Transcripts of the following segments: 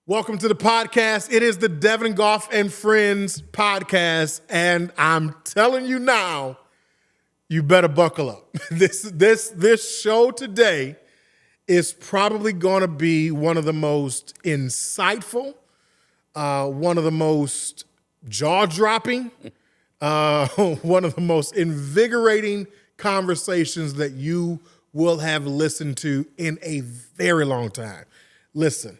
Welcome to the podcast. It is the Devin Gough and Friends Podcast, and I'm telling you now, you better buckle up. This show today is probably going to be one of the most insightful, one of the most jaw-dropping, one of the most invigorating conversations that you will have listened to in a very long time. Listen.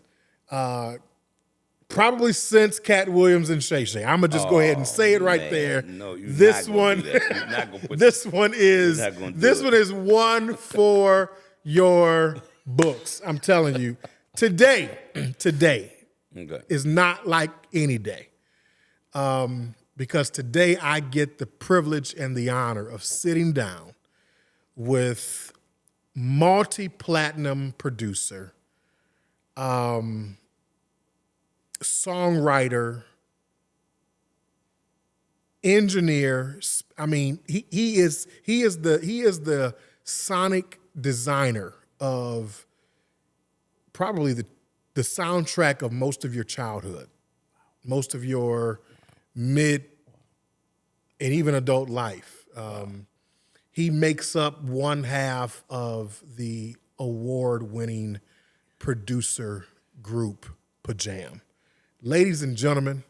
Probably since Cat Williams and Shay Shay. I'm gonna just go ahead and say it right there. No, you're this not gonna one, do that. You're not gonna put this one is you're not gonna do this it. one is one for your books. I'm telling you, today Okay. is not like any day, because today I get the privilege and the honor of sitting down with multi-platinum producer, songwriter, engineer. I mean, he is the sonic designer of probably the soundtrack of most of your childhood, most of your mid and even adult life. He makes up one half of the award-winning producer group Pajam. Ladies and gentlemen,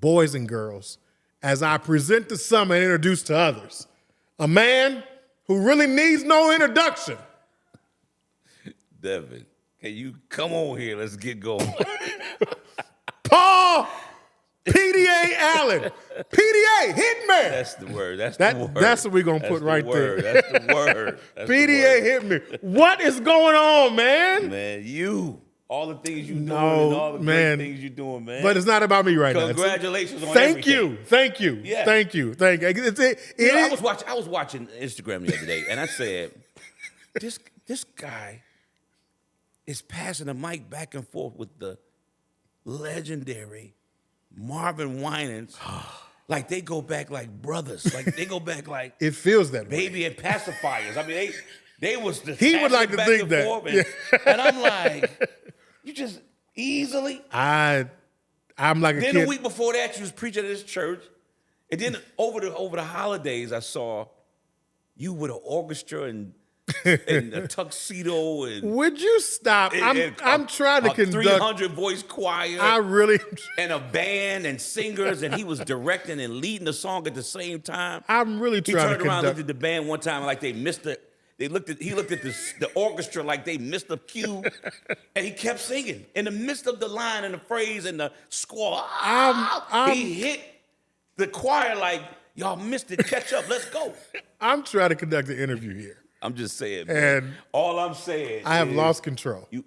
boys and girls, as I present to some and introduce to others, a man who really needs no introduction. Devin, can you come on here? Let's get going. Paul PDA Allen. PDA, Hitman. That's the word. That's the word. That's what we're going to put right there. That's the word. That's PDA Hitman. What is going on, man? Man, all the things you're doing No, and all the man. great things you're doing, man. But it's not about me right now. Congratulations on Thank everything. you. Thank you. Yeah. Thank you. Thank you. I was watching Instagram the other day, and I said, this guy is passing the mic back and forth with the legendary Marvin Winans. Like they go back like brothers. Like they go back like It feels that way. baby and pacifiers. I mean, they was the He would like to back think and that. forth, and I'm like, you just easily. I'm like a Then kid. a week before that, you was preaching at this church, and then over the holidays, I saw you with an orchestra and a tuxedo and Would you stop? I'm trying to conduct. 300 voice choir. I really. and a band and singers, and he was directing and leading the song at the same time. I'm really He trying turned to around, conduct. looked at the band one time, like they missed it. He looked at the orchestra like they missed the cue, and he kept singing in the midst of the line and the phrase and the score. He hit the choir like, y'all missed it. Catch up. Let's go. I'm trying to conduct an interview here. I'm just saying, man. And all I'm saying I have is lost control. You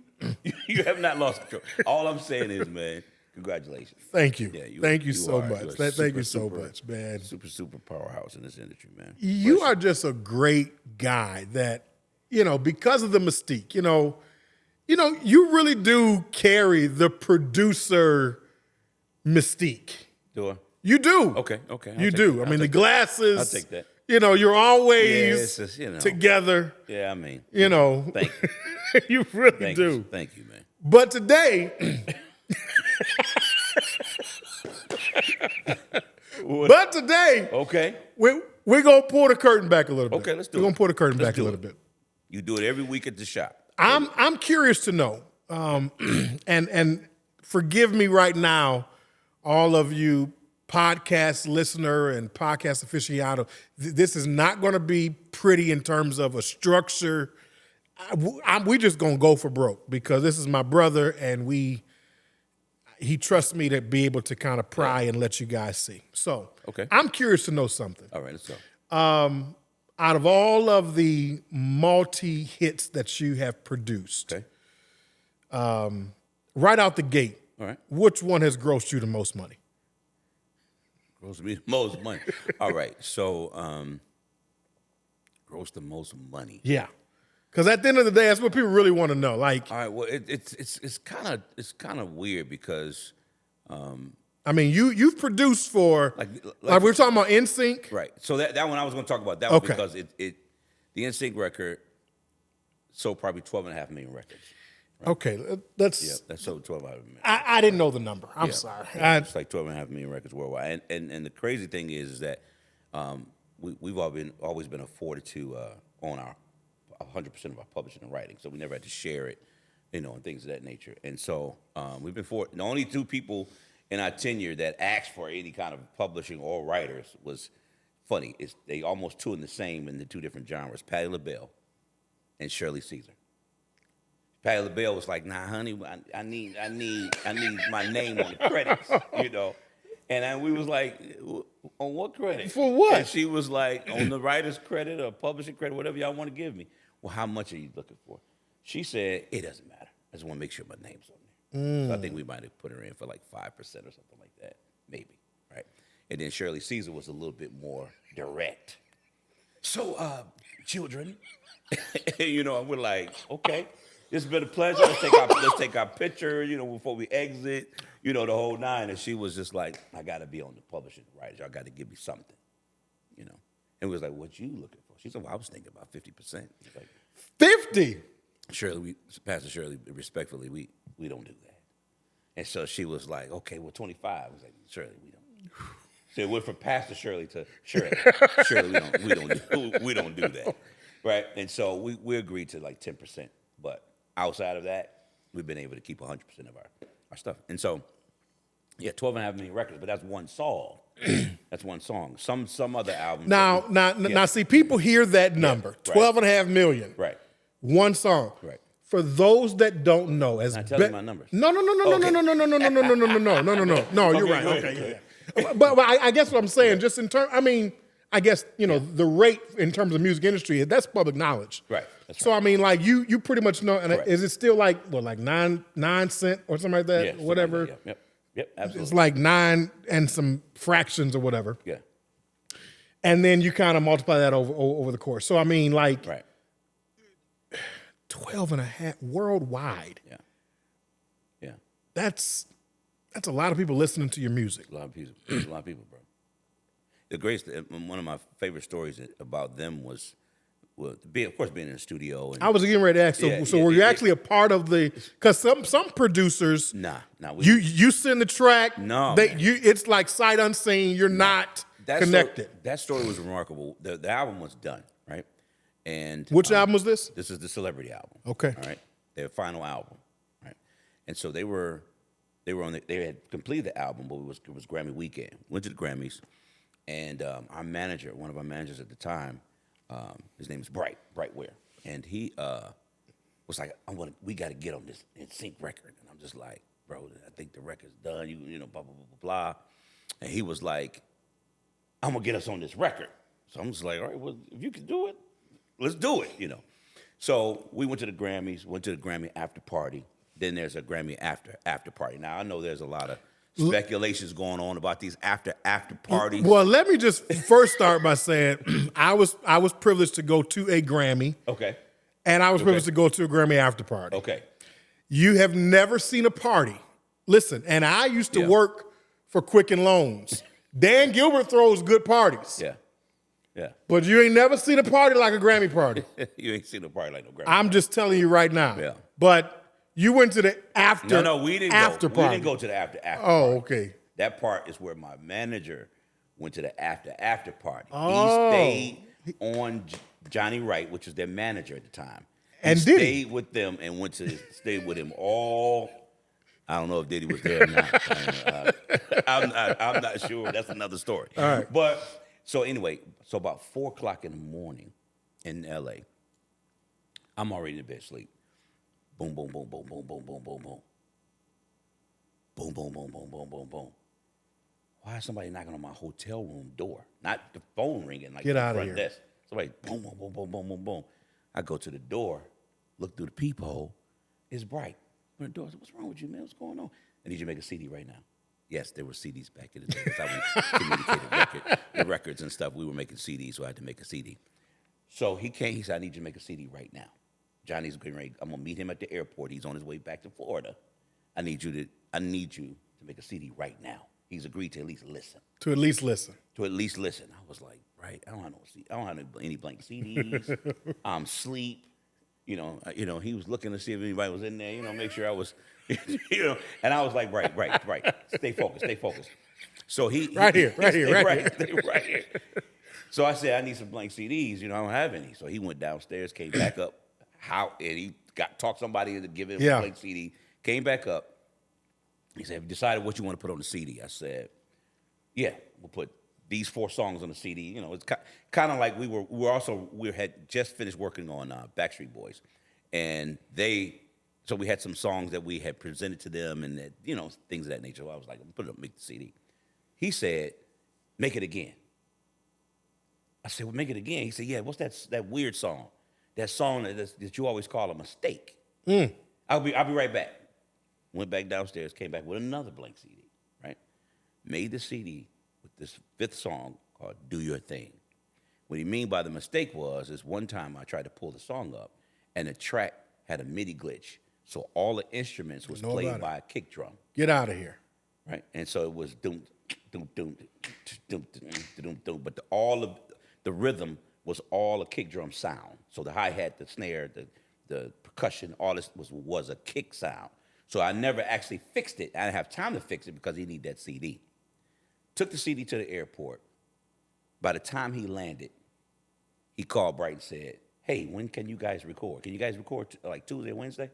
have not lost control. All I'm saying is, man, congratulations. Thank you. Yeah, Thank you you so are. much. You're a Thank you so super, much, man. Super powerhouse in this industry, man. You are just a great guy that, because of the mystique, you really do carry the producer mystique. Do I? You do. Okay. You do. I mean, the glasses. I'll take that. You're always it's just, together. Yeah, I mean. Thank you. you really do. You. Thank you, man. But today, Okay. we're going to pull the curtain back a little bit. Okay, let's do it. We're going to pull the curtain back a do little it. bit. You do it every week at the shop. I'm curious to know, and forgive me right now, all of you podcast listener and podcast aficionado. This is not going to be pretty in terms of a structure. We just going to go for broke because this is my brother, and he trusts me to be able to kind of pry and let you guys see. So Okay. I'm curious to know something. All right, let's go. Out of all of the multi-hits that you have produced, Okay. right out the gate, All right. which one has grossed you the most money? Gross the most money. All right. So, gross the most money. Yeah. Because at the end of the day, that's what people really want to know. Like, All right. Well, it's kind of weird because I mean, you've produced for like we're talking about NSYNC. right. So that one I was going to talk about that one Okay. because the NSYNC record sold probably 12.5 million records. Okay, let's. Yeah, that's so 12 out of million. I didn't know the number. I'm sorry. It's like 12.5 million records worldwide. And the crazy thing is that we've always been afforded to own our 100% of our publishing and writing, so we never had to share it, and things of that nature. And so we've been the only two people in our tenure that asked for any kind of publishing or writers was funny. They almost two in the same in the two different genres: Patti LaBelle and Shirley Caesar. Patti LaBelle was like, "Nah, honey, I need my name on the credits, And then we was like, "On what credit? For what?" And she was like, "On the writer's credit or publishing credit, whatever y'all want to give me." Well, how much are you looking for? She said, "It doesn't matter. I just want to make sure my name's on there." So I think we might have put her in for like 5% or something like that, maybe, right? And then Shirley Caesar was a little bit more direct. So, children, and we're like, okay. It's been a pleasure. Let's take our picture, before we exit, the whole nine. And she was just like, I got to be on the publishing rights. Y'all got to give me something, And we was like, what you looking for? She said, well, I was thinking about 50%. He's like, 50? Pastor Shirley, respectfully, we don't do that. And so she was like, okay, well, 25. I was like, Shirley, we don't. So it went from Pastor Shirley to Shirley. Shirley, we don't do that, right? And so we agreed to like 10%, but outside of that, we've been able to keep 100% of our stuff. And so, 12.5 million records, but that's one song. That's one song. Some other albums. Now, see, people hear that number, 12.5 million. Right. One song. Right. For those that don't know, I'm not telling you my numbers. No. You're right. Okay, yeah. But I guess what I'm saying, just in terms, I guess, the rate in terms of music industry, that's public knowledge. Right. So, like, you pretty much know, and is it still like 9 cent or something like that? Yeah, whatever. Like that. Yep, absolutely. It's like 9 and some fractions or whatever. Yeah. And then you kind of multiply that over the course. So, Right. 12 and a half worldwide. Yeah. Yeah. That's a lot of people listening to your music. A lot of people, bro. The greatest, one of my favorite stories about them was of course, being in the studio. And, I was getting ready to ask. So were you actually a part of the? Because some producers, you send the track. No, it's like sight unseen. You're not connected. That story was remarkable. The album was done, right? And which album was this? This is the Celebrity album. Okay, all right, their final album, right? And so they had completed the album, but it was Grammy weekend. Went to the Grammys, and our manager, one of our managers at the time. His name is Bright Ware, and he was like, we got to get on this NSYNC record, and I'm just like, bro, I think the record's done, blah, blah, blah, blah, blah, and he was like, I'm gonna get us on this record, so I'm just like, all right, well, if you can do it, let's do it, So we went to the Grammys, went to the Grammy after party, then there's a Grammy after party. Now I know there's a lot of speculations going on about these after parties. Well, let me just first start by saying I was privileged to go to a Grammy. Okay. And I was privileged to go to a Grammy after party. Okay. You have never seen a party. Listen, and I used to work for Quicken Loans. Dan Gilbert throws good parties. Yeah. Yeah. But you ain't never seen a party like a Grammy party. You ain't seen a party like no Grammy I'm party. just telling you right now. Yeah. But you went to the after. No, we didn't after go. party. We didn't go to the after party. Oh, okay. That part is where my manager went to the after party. Oh. He stayed on Johnny Wright, which was their manager at the time. And stayed with them and stayed with him all. I don't know if Diddy was there or not. I'm not sure. That's another story. All right. But so anyway, about 4:00 in the morning in LA, I'm already in bed asleep. Boom, boom, boom, boom, boom, boom, boom, boom, boom. Boom, boom, boom, boom, boom, boom, boom. Why is somebody knocking on my hotel room door? Not the phone ringing like Get the out of front here. desk. Somebody boom, boom, boom, boom, boom, boom, boom. I go to the door, look through the peephole. It's Bright. On the door, I said, what's wrong with you, man? What's going on? I need you to make a CD right now. Yes, there were CDs back in the day. That's how we communicated the records and stuff. We were making CDs, so I had to make a CD. So he came. He said, I need you to make a CD right now. Johnny's getting ready. I'm gonna meet him at the airport. He's on his way back to Florida. I need you to make a CD right now. He's agreed to at least listen. To at least listen. I was like, right, I don't have any blank CDs. I'm asleep. he was looking to see if anybody was in there, make sure I was, and I was like, right. Stay focused. So Right here. right here. So I said, I need some blank CDs. I don't have any. So he went downstairs, came back up, and he talked somebody into giving him a blank CD. Came back up. He said, "Have you decided what you want to put on the CD?" I said, "Yeah, we'll put these 4 songs on the CD." It's kind of like we had just finished working on Backstreet Boys, and so we had some songs that we had presented to them, and that, things of that nature. So I was like, "Put it up, make the CD." He said, "Make it again." I said, "Well, make it again." He said, "Yeah, what's that weird song? That song that you always call a mistake." I'll be right back. Went back downstairs, came back with another blank CD, right? Made the CD with this 5th song called "Do Your Thing." What he mean by the mistake is one time I tried to pull the song up, and the track had a MIDI glitch, so all the instruments was played by a kick drum. Get out of here. Right, and so it was doom, doom, doom, doom, doom, doom, but all of the rhythm was all a kick drum sound. So the hi-hat, the snare, the percussion, all this was a kick sound. So I never actually fixed it. I didn't have time to fix it because he needed that CD. Took the CD to the airport. By the time he landed, he called Bright and said, "Hey, when can you guys record? Can you guys record like Tuesday or Wednesday?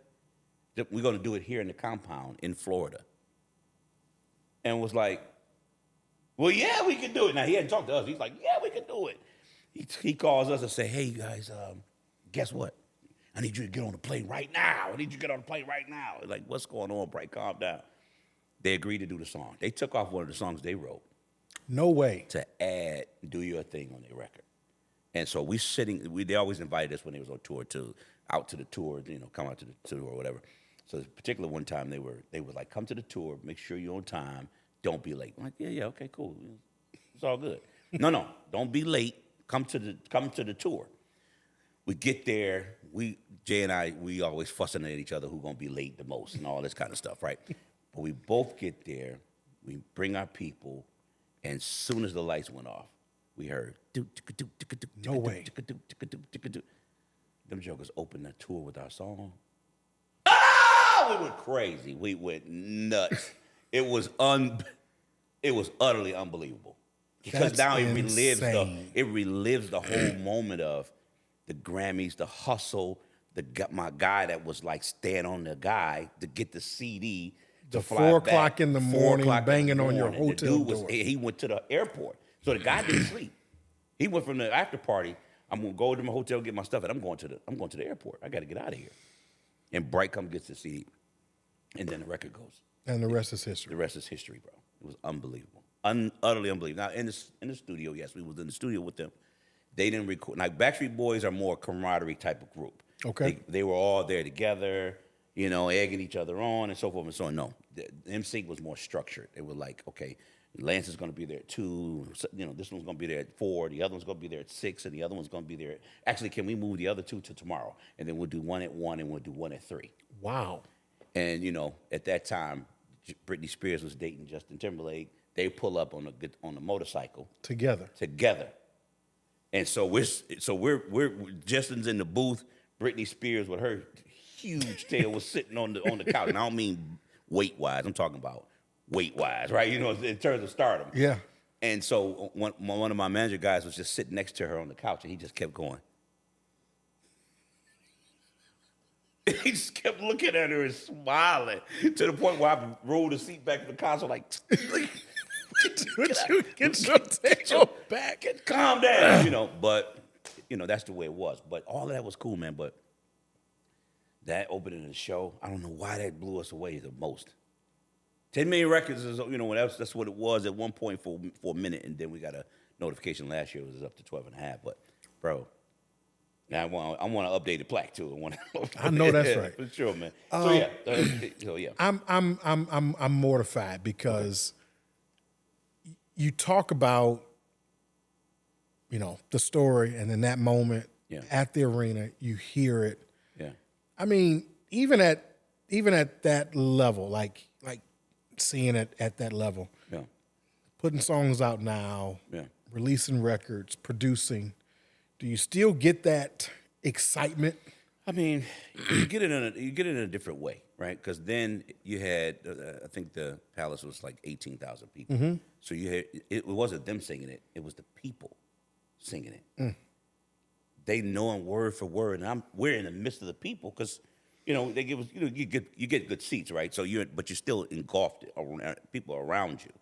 We're going to do it here in the compound in Florida." And was like, "Well, yeah, we can do it." Now, he hadn't talked to us. He's like, "Yeah, we can do it." He calls us and say, "Hey, you guys, guess what? I need you to get on the plane right now. Like, what's going on, Bright? Calm down. They agreed to do the song. They took off one of the songs they wrote. No way. To add "Do Your Thing" on their record. And so they always invited us when they was on tour out to the tour, come out to the tour or whatever. So this particular one time they were like, "Come to the tour, make sure you're on time, don't be late." I'm like, yeah, okay, cool. It's all good. No, don't be late. Come to the tour. We get there, Jay and I, we always fussing at each other who's gonna be late the most and all this kind of stuff, right? But we both get there, we bring our people, and as soon as the lights went off, we heard No way. Them jokers opened the tour with our song. Ah! We went crazy. We went nuts. It was utterly unbelievable. Because That's now insane. it relives the whole moment of the Grammys, the hustle, my guy that was like staying on the guy to get the CD. The to fly 4 back. o'clock in the 4 morning, o'clock in the banging on your morning. hotel The dude door. he went to the airport. So the guy didn't sleep. He went from the after party. I'm gonna go to my hotel, get my stuff, and I'm going to the airport. I got to get out of here. And Bright comes gets the CD, and then the record goes. And the rest is history. The rest is history, bro. It was unbelievable, utterly unbelievable. Now in the studio, yes, we was in the studio with them. They didn't record. Like Backstreet Boys are more camaraderie type of group. Okay. They were all there together, egging each other on and so forth and so on. No, the NSYNC was more structured. They were like, okay, Lance is going to be there at 2. So, this one's going to be there at 4. The other one's going to be there at 6, and the other one's going to be there. Actually, can we move the other 2 to tomorrow? And then we'll do one at 1, and we'll do one at 3. Wow. And at that time, Britney Spears was dating Justin Timberlake. They pull up on the motorcycle Together. And so we're Justin's in the booth. Britney Spears with her huge tail was sitting on the couch. And I don't mean weight wise. I'm talking about weight wise, right? In terms of stardom. Yeah. And so one of my manager guys was just sitting next to her on the couch, and he just kept going. He just kept looking at her and smiling to the point where I rolled the seat back to the console like, Get your tail back and calm down, But, that's the way it was. But all of that was cool, man. But that opening of the show, I don't know why that blew us away the most. 10 million records is, that's what it was at one point for a minute, and then we got a notification last year it was up to 12.5. But, bro, now I want to update the plaque too. I know that's right for sure, man. So yeah. I'm mortified because you talk about the story, and in that moment at the arena, you hear it. Yeah. I mean, even at that level, like seeing it at that level, putting songs out now, releasing records, producing. Do you still get that excitement? I mean, you get it in a different way, right? Because then you had, I think the Palace was like 18,000 people. Mm-hmm. So you had it wasn't them singing it; it was the people singing it. They know them word for word, and we're in the midst of the people because, they give us, you get good seats, right? So but you're still engulfed around people around you,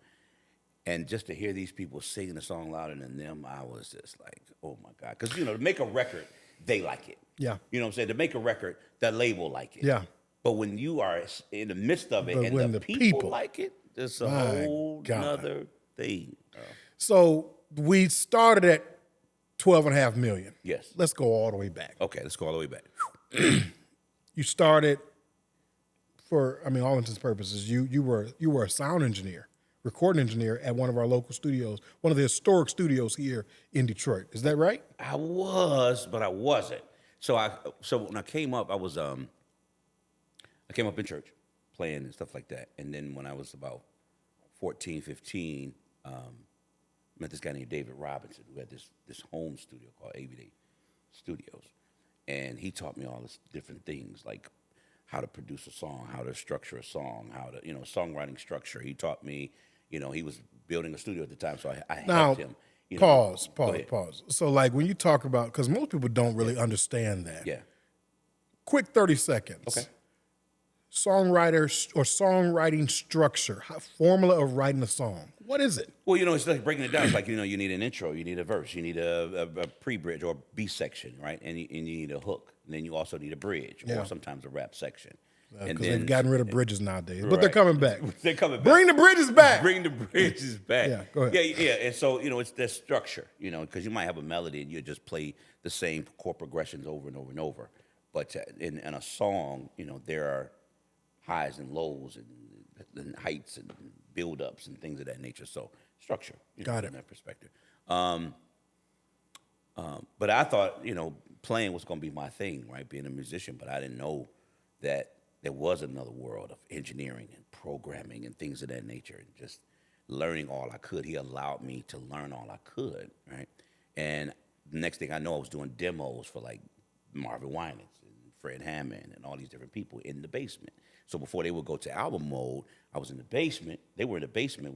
and just to hear these people singing the song louder than them, I was just like, oh my God, because to make a record, they like it. Yeah. You know what I'm saying? To make a record, that label like it. Yeah. But when you are in the midst of it But and when the the people people- like it, it's a My whole God. nother thing. So we started at 12.5 million. Yes. Let's go all the way back. Okay, let's go all the way back. You started for, all intents and purposes, you were a sound engineer, recording engineer at one of our local studios, one of the historic studios here in Detroit. Is that right? I was, but I wasn't. So when I came up, I came up in church playing and stuff like that. And then when I was about 14, 15, met this guy named David Robinson who had this home studio called AVD Studios. And he taught me all this different things like how to produce a song, how to structure a song, how to, songwriting structure. He taught me, he was building a studio at the time, so I helped him. Pause. Go ahead. So like when you talk about, because most people don't really understand that. Yeah. Quick 30 seconds. Okay. Songwriter or songwriting structure, formula of writing a song. What is it? Well, it's like breaking it down. It's like, you need an intro, you need a verse, you need a pre-bridge or B section, right? And you need a hook. And then you also need a bridge or sometimes a rap section. Because they've gotten rid of bridges nowadays. But Right. they're coming back. They're coming back. Bring the bridges back. Bring the bridges back. Yeah, go ahead. Yeah. And so, it's that structure, because you might have a melody and you just play the same chord progressions over and over and over. But in a song, there are highs and lows and heights and build-ups and things of that nature. So structure, Got it. From that perspective. But I thought, playing was going to be my thing, right? Being a musician, but I didn't know that there was another world of engineering and programming and things of that nature, and just learning all I could. He allowed me to learn all I could, right? And the next thing I know, I was doing demos for like Marvin Winans and Fred Hammond and all these different people in the basement. So before they would go to album mode, I was in the basement. They were in the basement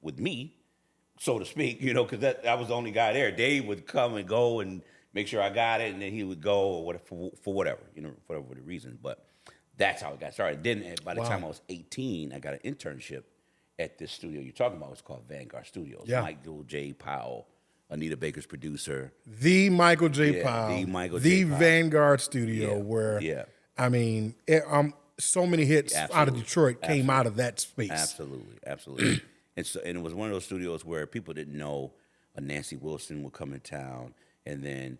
with me, so to speak, because I was the only guy there. Dave would come and go and make sure I got it, and then he would go or whatever, for whatever, for whatever the reason. But that's how it got started. Then by the time I was 18, I got an internship at this studio you're talking about. It's called Vanguard Studios. Yeah. Michael J. Powell, Anita Baker's producer. The Michael J. Yeah, Powell. the Michael J. Powell. Vanguard studio Yeah, where, yeah. so many hits out of Detroit came out of that space. Absolutely. And it was one of those studios where people didn't know Nancy Wilson would come in town, and then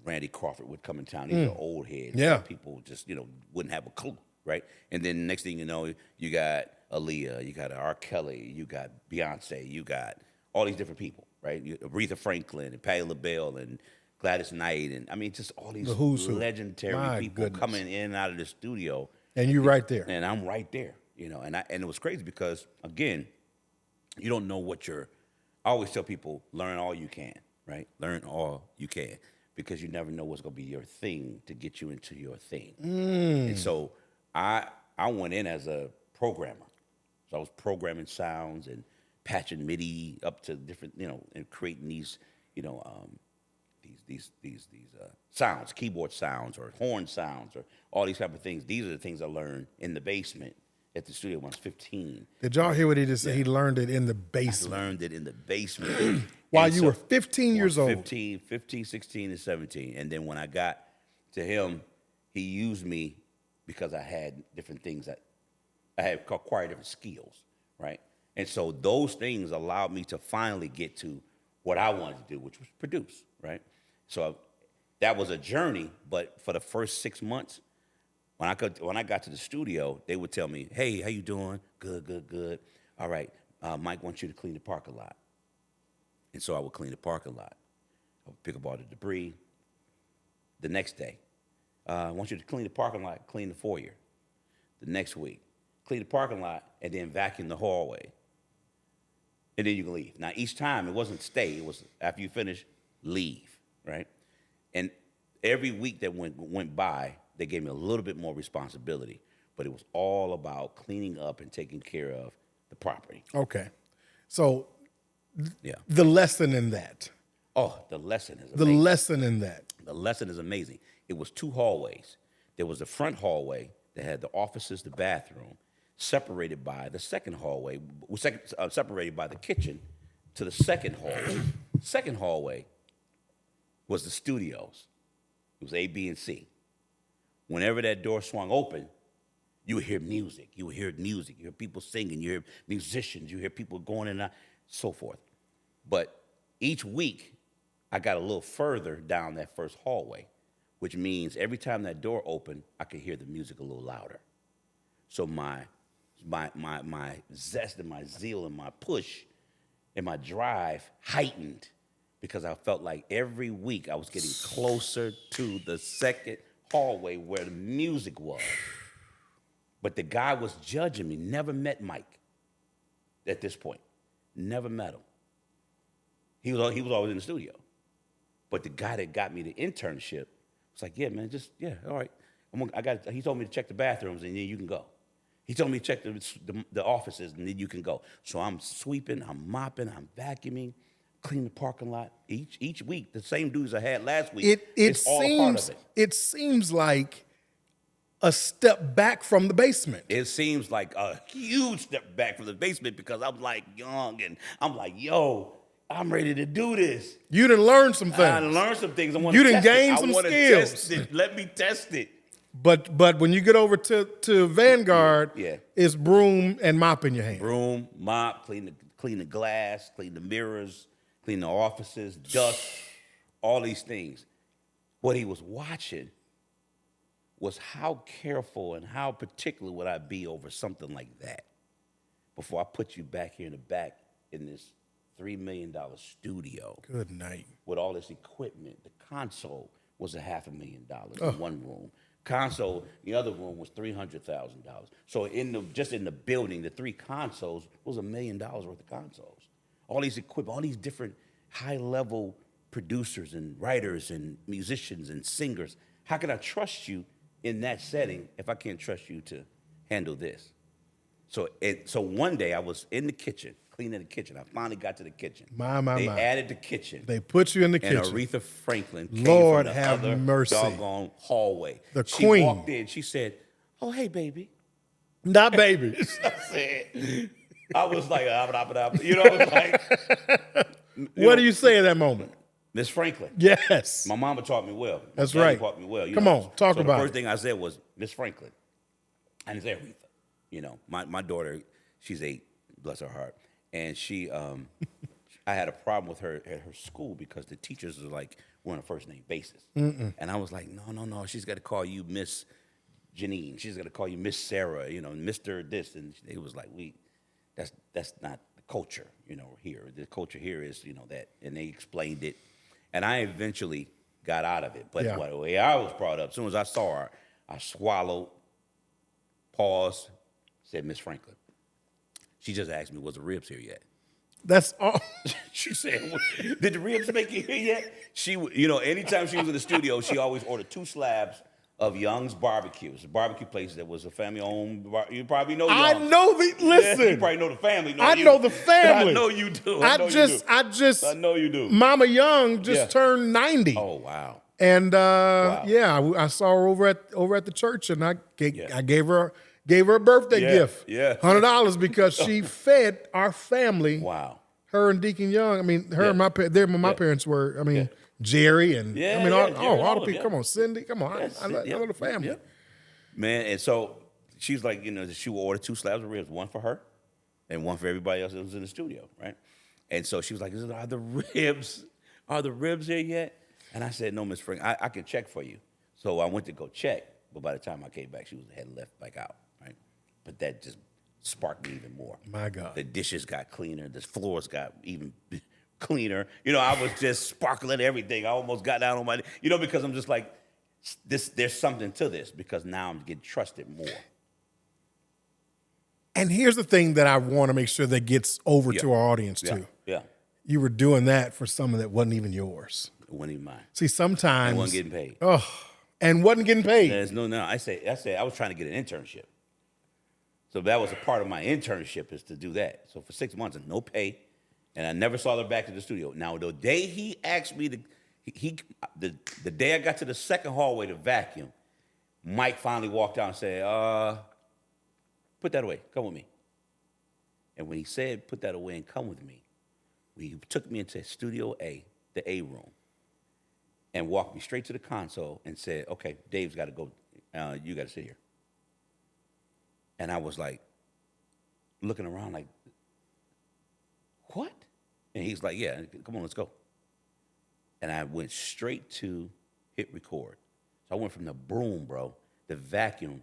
Randy Crawford would come in town. These are old heads. Yeah. People just wouldn't have a clue, right? And then next thing you know, you got Aaliyah, you got R. Kelly, you got Beyonce, you got all these different people, right? Aretha Franklin and Patti LaBelle and Gladys Knight, and just all these legendary people coming in and out of the studio. And you right there. And I'm right there, and it was crazy because, again, you don't know what I always tell people, learn all you can, right? Learn all you can, because you never know what's going to be your thing to get you into your thing. And so I went in as a programmer. So I was programming sounds and patching MIDI up to different, and creating these, these sounds, keyboard sounds or horn sounds or all these type of things. These are the things I learned in the basement at the studio when I was 15. Did y'all hear what he just said? He learned it in the I basement. learned it in the basement. While you were 15 years old. 15, 16, and 17. And then when I got to him, he used me because I had different things that I had acquired different skills, right? And so those things allowed me to finally get to what I wanted to do, which was produce, right? So that was a journey, but for the first 6 months, when I got to the studio, they would tell me, "Hey, how you doing? Good. All right, Mike wants you to clean the parking lot." And so I would clean the parking lot. I would pick up all the debris. The next day, I want you to clean the parking lot, clean the foyer. The next week, clean the parking lot, and then vacuum the hallway. And then you can leave. Now, each time, it wasn't stay. It was after you finish, leave, right? And every week that went by, they gave me a little bit more responsibility, but it was all about cleaning up and taking care of the property. Okay. So Yeah. the lesson in that. Oh, the lesson is The amazing. lesson in that. The lesson is amazing. It was 2 hallways. There was the front hallway that had the offices, the bathroom, separated by the second hallway, separated by the kitchen to the second hallway. Second hallway was the studios. It was A, B, and C. Whenever that door swung open, you would hear music. You would hear music. You hear people singing. You hear musicians. You hear people going in and out, so forth. But each week, I got a little further down that first hallway, which means every time that door opened, I could hear the music a little louder. So my zest and my zeal and my push and my drive heightened because I felt like every week I was getting closer to the second hallway where the music was. But the guy was judging me. Never met Mike at this point. Never met him. He was always in the studio. But the guy that got me the internship was like, yeah, man, all right. He told me to check the bathrooms and then you can go. He told me to check the offices and then you can go. So I'm sweeping, I'm mopping, I'm vacuuming, cleaning the parking lot. Each week, the same dudes I had last week, it's all a part of it. It seems like a step back from the basement. It seems like a huge step back from the basement because I'm like young and I'm like, yo, I'm ready to do this. You done learned some things. I learned some things. You done gained some skills. Test it. Let me test it. But when you get over to Vanguard, it's broom and mop in your hand. Broom, mop, clean the glass, clean the mirrors, clean the offices, dust, all these things. What he was watching was how careful and how particular would I be over something like that before I put you back here in the back in this $3 million studio. Good night. With all this equipment. The console was $500,000 in one room. Console, the other room was $300,000. So just in the building, the 3 consoles was $1 million worth of consoles. All these equipment, all these different high-level producers and writers and musicians and singers. How can I trust you in that setting if I can't trust you to handle this? So one day I was in the kitchen, cleaning the kitchen. I finally got to the kitchen. They added the kitchen. They put you in the kitchen. And Aretha Franklin came Lord from the have other mercy. doggone hallway. The she queen. walked in. She said, "Oh, hey, baby." Not baby. I was like, you know, I was like. What do you say at that moment? Miss Franklin. Yes. My mama taught me well. That's My daddy right. taught me well. Come on, talk about it. The first thing I said was Miss Franklin. I didn't say Aretha. You know, my daughter, she's 8, bless her heart. And she, I had a problem with her at her school because the teachers were like, we're on a first name basis. And I was like, no, she's got to call you Miss Janine. She's got to call you Miss Sarah, you know, Mr. this. And it was like, that's not the culture, you know, here. The culture here is, you know, that. And they explained it. And I eventually got out of it. But the way I was brought up, as soon as I saw her, I swallowed, paused, said, Miss Franklin. She just asked me, was the ribs here yet? That's all. She said, did the ribs make it here yet? She, you know, anytime she was in the studio, she always ordered 2 slabs of Young's Barbecue. It's a barbecue place that was a family-owned. You probably know Young's. I know listen. You probably know the family. I know the family. I know you do. I know you do. Mama Young just turned 90. Oh, wow. And I saw her over at the church, and I gave her a birthday gift. Yeah. $100 because she fed our family. Wow. Her and Deacon Young. I mean, her and my parents were. I mean, Jerry and all the people. Come on, Cindy. Come on. I know the family. Yeah. Man, and so she's like, you know, she will order 2 slabs of ribs, one for her and one for everybody else that was in the studio, right? And so she was like, are the ribs here yet? And I said, no, Miss Frank, I can check for you. So I went to go check, but by the time I came back, she had left back out, right? But that just sparked me even more. My God. The dishes got cleaner. The floors got even cleaner. You know, I was just sparkling everything. I almost got down on my, you know, because I'm just like, there's something to this because now I'm getting trusted more. And here's the thing that I want to make sure that gets over to our audience too. Yeah. You were doing that for someone that wasn't even yours. It wasn't even mine. See, sometimes I wasn't getting paid. Oh, and wasn't getting paid. There's no. I said I was trying to get an internship. So that was a part of my internship is to do that. So for 6 months, and no pay, and I never saw her back to the studio. Now the day he asked me the day I got to the second hallway to vacuum, Mike finally walked out and said, "Put that away. Come with me." And when he said, "Put that away and come with me," he took me into Studio A, the A room, and walked me straight to the console and said, "Okay, Dave's got to go. You got to sit here." And I was like, looking around like, what? And he's like, yeah, come on, let's go. And I went straight to hit record. So I went from the broom, bro, the vacuum,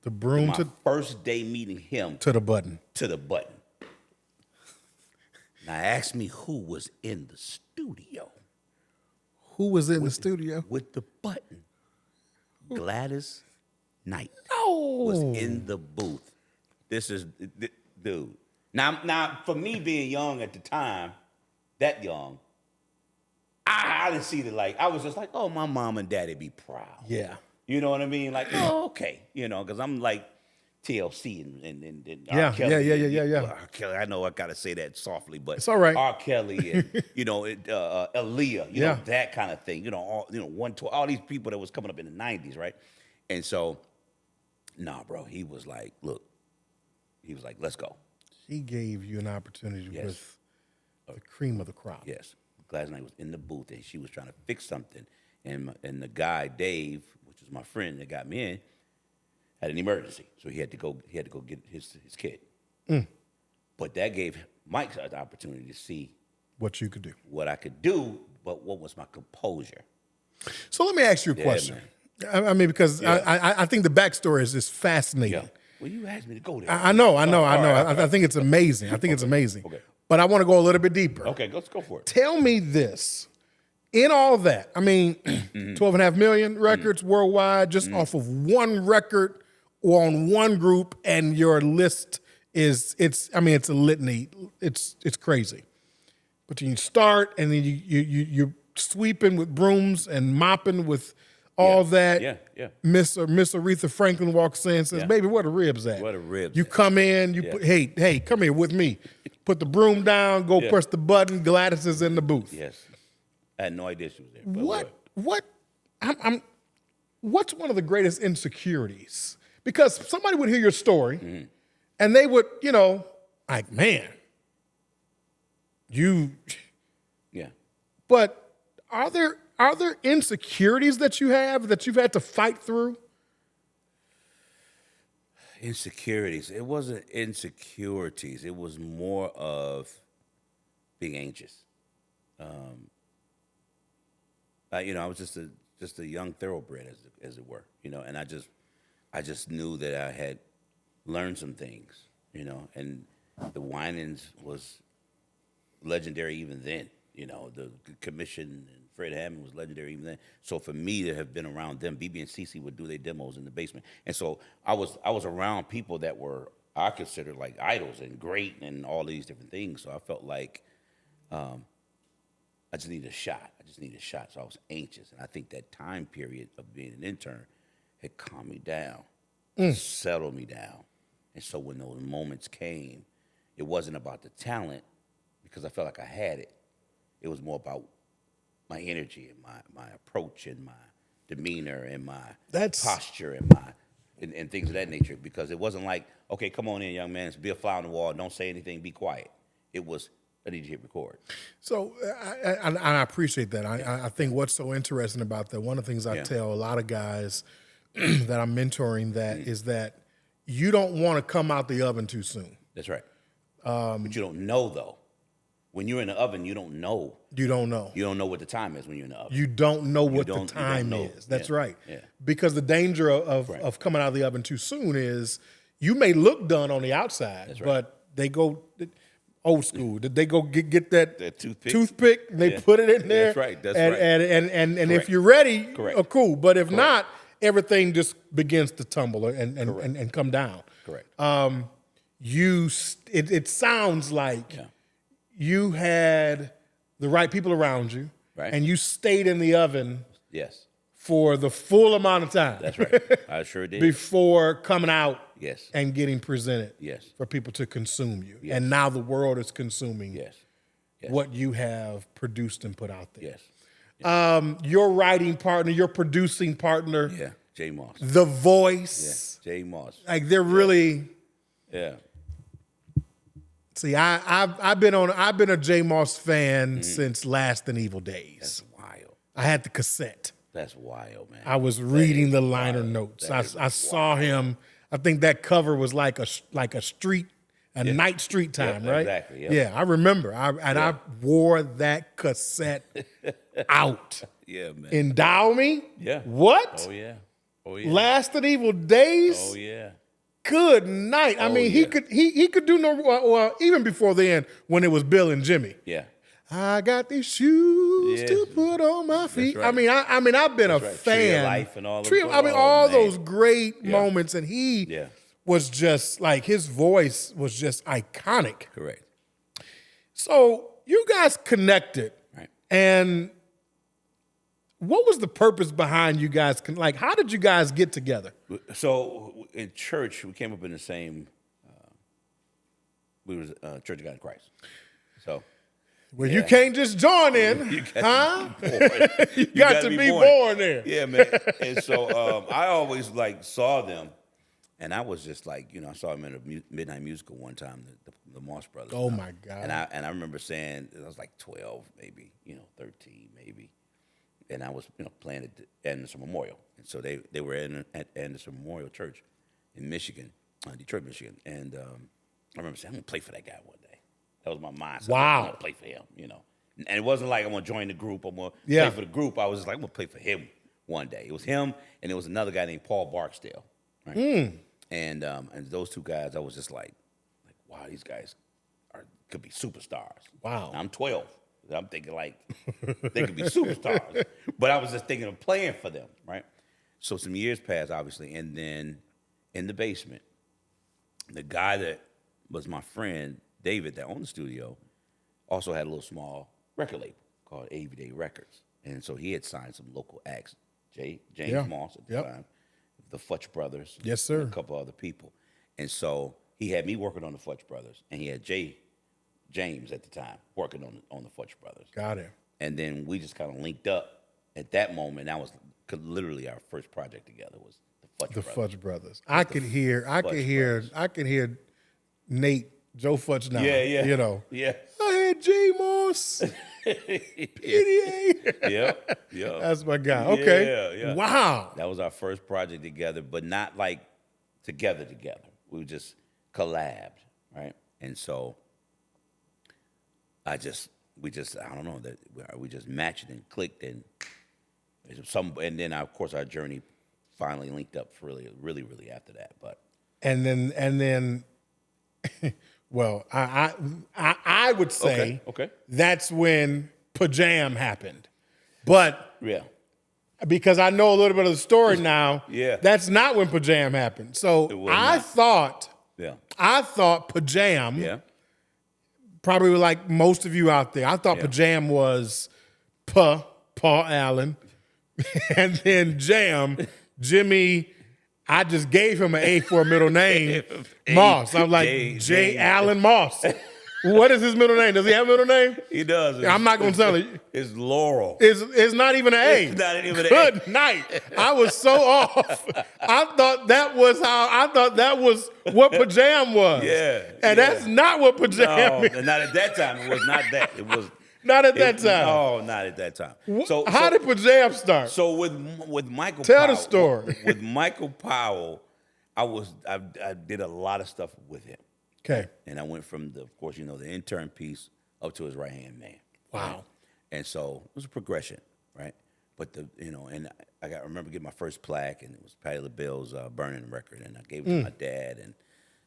The broom my first day meeting him to the button. to the button. Now ask me who was in the studio. Who was in the studio? With the button. Gladys Knight Oh, was in the booth. This is, dude. Now, for me being young at the time, that young, I didn't see it like, I was just like, oh, my mom and daddy be proud. Yeah. You know what I mean? Like, oh, okay. You know, because I'm like TLC and Yeah, R. Kelly. yeah. Well, R. Kelly, I know I got to say that softly, but It's all right. R. Kelly and, you know, Aaliyah, you Yeah. know, that kind of thing. You know, all these people that was coming up in the 90s, right? And so, nah, bro, he was like, look, let's go. She gave you an opportunity Yes. with the cream of the crop. Yes. Gladys Knight was in the booth and she was trying to fix something. And the guy, Dave, which was my friend that got me in, had an emergency. So he had to go get his kid. But that gave Mike the opportunity to see What you could do. what I could do, but what was my composure. So let me ask you a question. man. I mean, because Yeah. I think the backstory is just fascinating. Yeah. Well, you asked me to go there. I know. All right. I think it's amazing. I think it's amazing. Okay. But I want to go a little bit deeper. Okay, let's go for it. Tell me this. In all that, I mean, 12.5 million records worldwide, just off of one record or on one group, and your list it's a litany. It's crazy. But you start, and then you're sweeping with brooms and mopping with all that. Yeah. Miss Aretha Franklin walks in and says, Yeah. "Baby, where the ribs at?" Where the ribs You at? come in, put, hey, come here with me. Put the broom down, go Yeah. press the button. Gladys is in the booth. Yes. I had no idea she was there. But What's one of the greatest insecurities? Because somebody would hear your story and they would, like, man, Yeah. but are there insecurities that you have that you've had to fight through? Insecurities. It wasn't insecurities. It was more of being anxious. I was just a young thoroughbred, as it were, and I just knew that I had learned some things, and the Winans was legendary even then, the Commission and Fred Hammond was legendary even then. So for me to have been around them, BB and CC would do their demos in the basement, and so I was around people that were I considered like idols and great and all these different things. So I felt like I just needed a shot. So I was anxious. And I think that time period of being an intern had calmed me down, settled me down. And so when those moments came, it wasn't about the talent because I felt like I had it. It was more about my energy and my approach and my demeanor and my posture and things of that nature. Because it wasn't like, okay, come on in, young man, be a fly on the wall, don't say anything, be quiet. It was, I need you to hit record. So I appreciate that. I think what's so interesting about that, one of the things I tell a lot of guys that I'm mentoring is that you don't want to come out the oven too soon. That's right. But you don't know, though. When you're in the oven, you don't know. You don't know. You don't know what the time is when you're in the oven. You don't know what the time is. That's right. Yeah. Because the danger of coming out of the oven too soon is you may look done on the outside, That's right. but they go old school. They go get that toothpick. and they put it in there. That's right. That's and, right. And if you're ready, Correct. Cool. But if not, everything just begins to tumble and come down. Correct. It sounds like you had the right people around you. Right. and you stayed in the oven Yes. for the full amount of time. That's right. I sure did. Before coming out Yes. and getting presented Yes. for people to consume you. Yes. And now the world is consuming Yes. Yes. what you have produced and put out there. Yes. Your writing partner, your producing partner, Yeah. Jay Moss. the voice. Yeah. Jay Moss. Like they're really Yeah. see, I've been a J Moss fan since Last and Evil Days. That's wild. I had the cassette. That's wild, man. I was reading the liner notes. I saw him. I think that cover was like a street, night street time, Yeah, right? exactly, yeah. Yeah, I remember. I wore that cassette out. Yeah, man. Endow Me? Yeah. What? Oh yeah. Oh yeah. Last and Evil Days? Oh yeah. Good night. I mean, yeah. he could do no well, even before then when it was Bill and Jimmy. Yeah. I got these shoes to put on my feet. right. I mean, I've been a right. fan. Tree of Life and all of all man. those great moments, and he was just like his voice was just iconic. Correct. So you guys connected, Right. and what was the purpose behind you guys? Like, how did you guys get together? So in church, we came up in the same. We was Church of God in Christ. So. Well, you can't just join in, You huh? got to be born. You got to be born there. Yeah, man. And so I always saw them, and I was just like, I saw them in a midnight musical one time, the Moss Brothers. Oh my God! And I remember saying I was like 12, maybe 13, maybe, and I was playing at Anderson Memorial, and so they were at Anderson Memorial Church in Michigan, Detroit, Michigan, and I remember saying I'm gonna play for that guy one day. That was my mindset. Wow. I'm gonna play for him, And it wasn't like I'm gonna join the group. I'm gonna Yeah. play for the group. I was just like, I'm gonna play for him one day. It was him, and there was another guy named Paul Barksdale. Right? And those two guys, I was just like, wow, these guys could be superstars. Wow. I'm 12. I'm thinking they could be superstars. But I was just thinking of playing for them, right? So some years passed, obviously, and then in the basement, the guy that was my friend, David, that owned the studio, also had a little small record label called Everyday Records. And so he had signed some local acts, James Moss at the time, the Futch Brothers. Yes, sir. And a couple other people. And so he had me working on the Futch Brothers, and he had James at the time working on the Futch Brothers. Got it. And then we just kind of linked up at that moment. That was literally our first project together was the Futch Brothers. Futch Brothers. I could hear Nate, Joe Futch now. Yeah, yeah. Yeah. Yeah. I had J Moss, PDA. Yeah. That's my guy. Okay. Yeah. Wow. That was our first project together, but not like together. We just collabed, right? And so I don't know, that we just matched and clicked, and then of course our journey finally linked up really, really, really after that. But and then well, I would say okay. that's when Pajam happened. But Yeah. because I know a little bit of the story now, Yeah. that's not when Pajam happened. So was I not. thought Yeah. Pajam, Yeah. probably like most of you out there, I thought Pajam was Paul Allen, and then Jam, Jimmy. I just gave him an A for a middle name, Moss. I'm like, J. Allen Moss. What is his middle name? Does he have a middle name? He does. I'm not going to tell you. It's Laurel. It's not even an A. It's not even an Good night. I was so off. I thought that was what Pajam was. Yeah. And that's not what Pajam is. No, not at that time. It was not that. It was Not at that time. No, not at that time. So how did Pajam start? So with Michael Tell Powell, the story. With Michael Powell, I did a lot of stuff with him. Okay. And I went from the intern piece up to his right-hand man. Wow. Right? And so it was a progression, right? But and I remember getting my first plaque, and it was Patti LaBelle's Burning record, and I gave it to my dad, and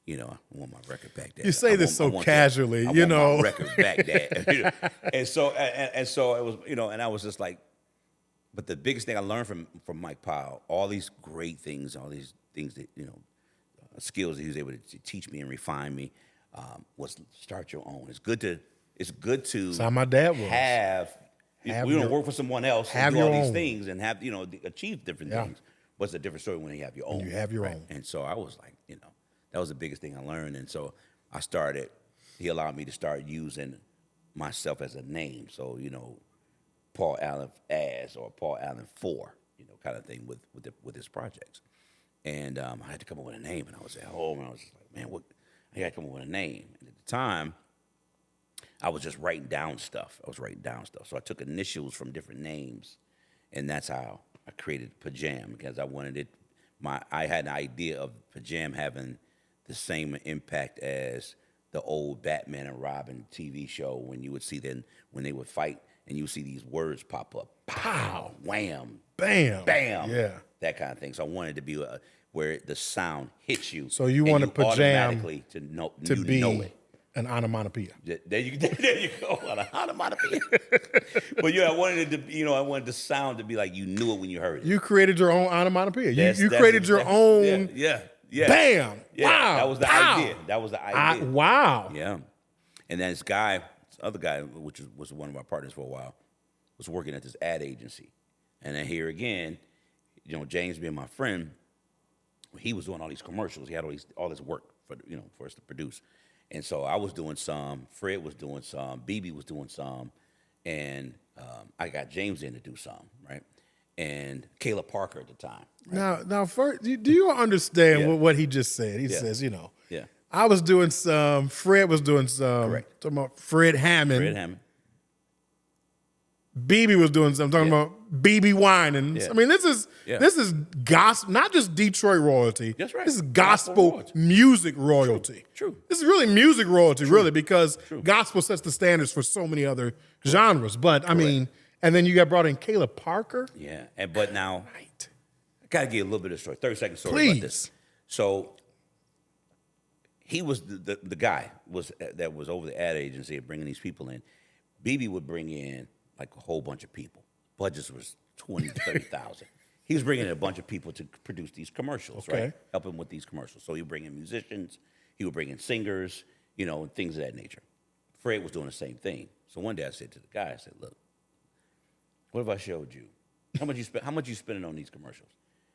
I want my record back, Dad. You say this so casually, I want my record back, Dad. And so it was, and I was just like, but the biggest thing I learned from Mike Powell, all these great things, all these things that skills that he was able to teach me and refine me, was start your own. It's good to That's how my dad was. We don't work for someone else and have do all your these own. things and have, achieve different Yeah. things. But it's a different story when you have your own. You have your right? own. And so I was like, that was the biggest thing I learned. And so he allowed me to start using myself as a name. So, Paul Allen as or Paul Allen for, kind of thing with his projects. And I had to come up with a name, and I was at home, and I was just like, man, what? I got to come up with a name. And at the time, I was just writing down stuff. So I took initials from different names, and that's how I created Pajam, because I wanted it. I had an idea of Pajam having the same impact as the old Batman and Robin TV show, when you would see them when they would fight, and you would see these words pop up, pow, wham, Bam. bam, Yeah. that kind of thing. So I wanted to be where the sound hits you. So you and wanted Pajam automatically to know be it. an onomatopoeia. There you go, an onomatopoeia. But I wanted it to, I wanted the sound to be like you knew it when you heard it. You created your own onomatopoeia. You That's created your own. Yeah. Bam. Yeah, Wow. that was the Pow. idea. That was the idea. Wow. Yeah. And then this other guy, which was one of my partners for a while, was working at this ad agency. And then here again, James being my friend, he was doing all these commercials. He had all this work for us to produce. And so I was doing some, Fred was doing some, BB was doing some, and I got James in to do some, right? And Kayla Parker at the time. Right? Now, first, do you understand what he just said? He says, Yeah. I was doing some, Fred was doing some. Correct. Talking about Fred Hammond. Fred Hammond. BB was doing some. Talking about BB Winans. Yeah. I mean, this is gospel, not just Detroit royalty. That's right. This is Gospel gospel royalty. music royalty. True. This is really music royalty, really, because gospel sets the standards for so many other genres. But I mean, and then you got brought in Kayla Parker. Yeah. But now, Right. I got to give a little bit of story, 30-second story Please. about this. So he was the guy that was over the ad agency and bringing these people in. BB would bring in like a whole bunch of people. Budgets was 20 to 30,000. He was bringing in a bunch of people to produce these commercials, right? Help him with these commercials. So he would bring in musicians, he would bring in singers, and things of that nature. Fred was doing the same thing. So one day I said to the guy, I said, look, what if I showed you? How much you spending on these commercials?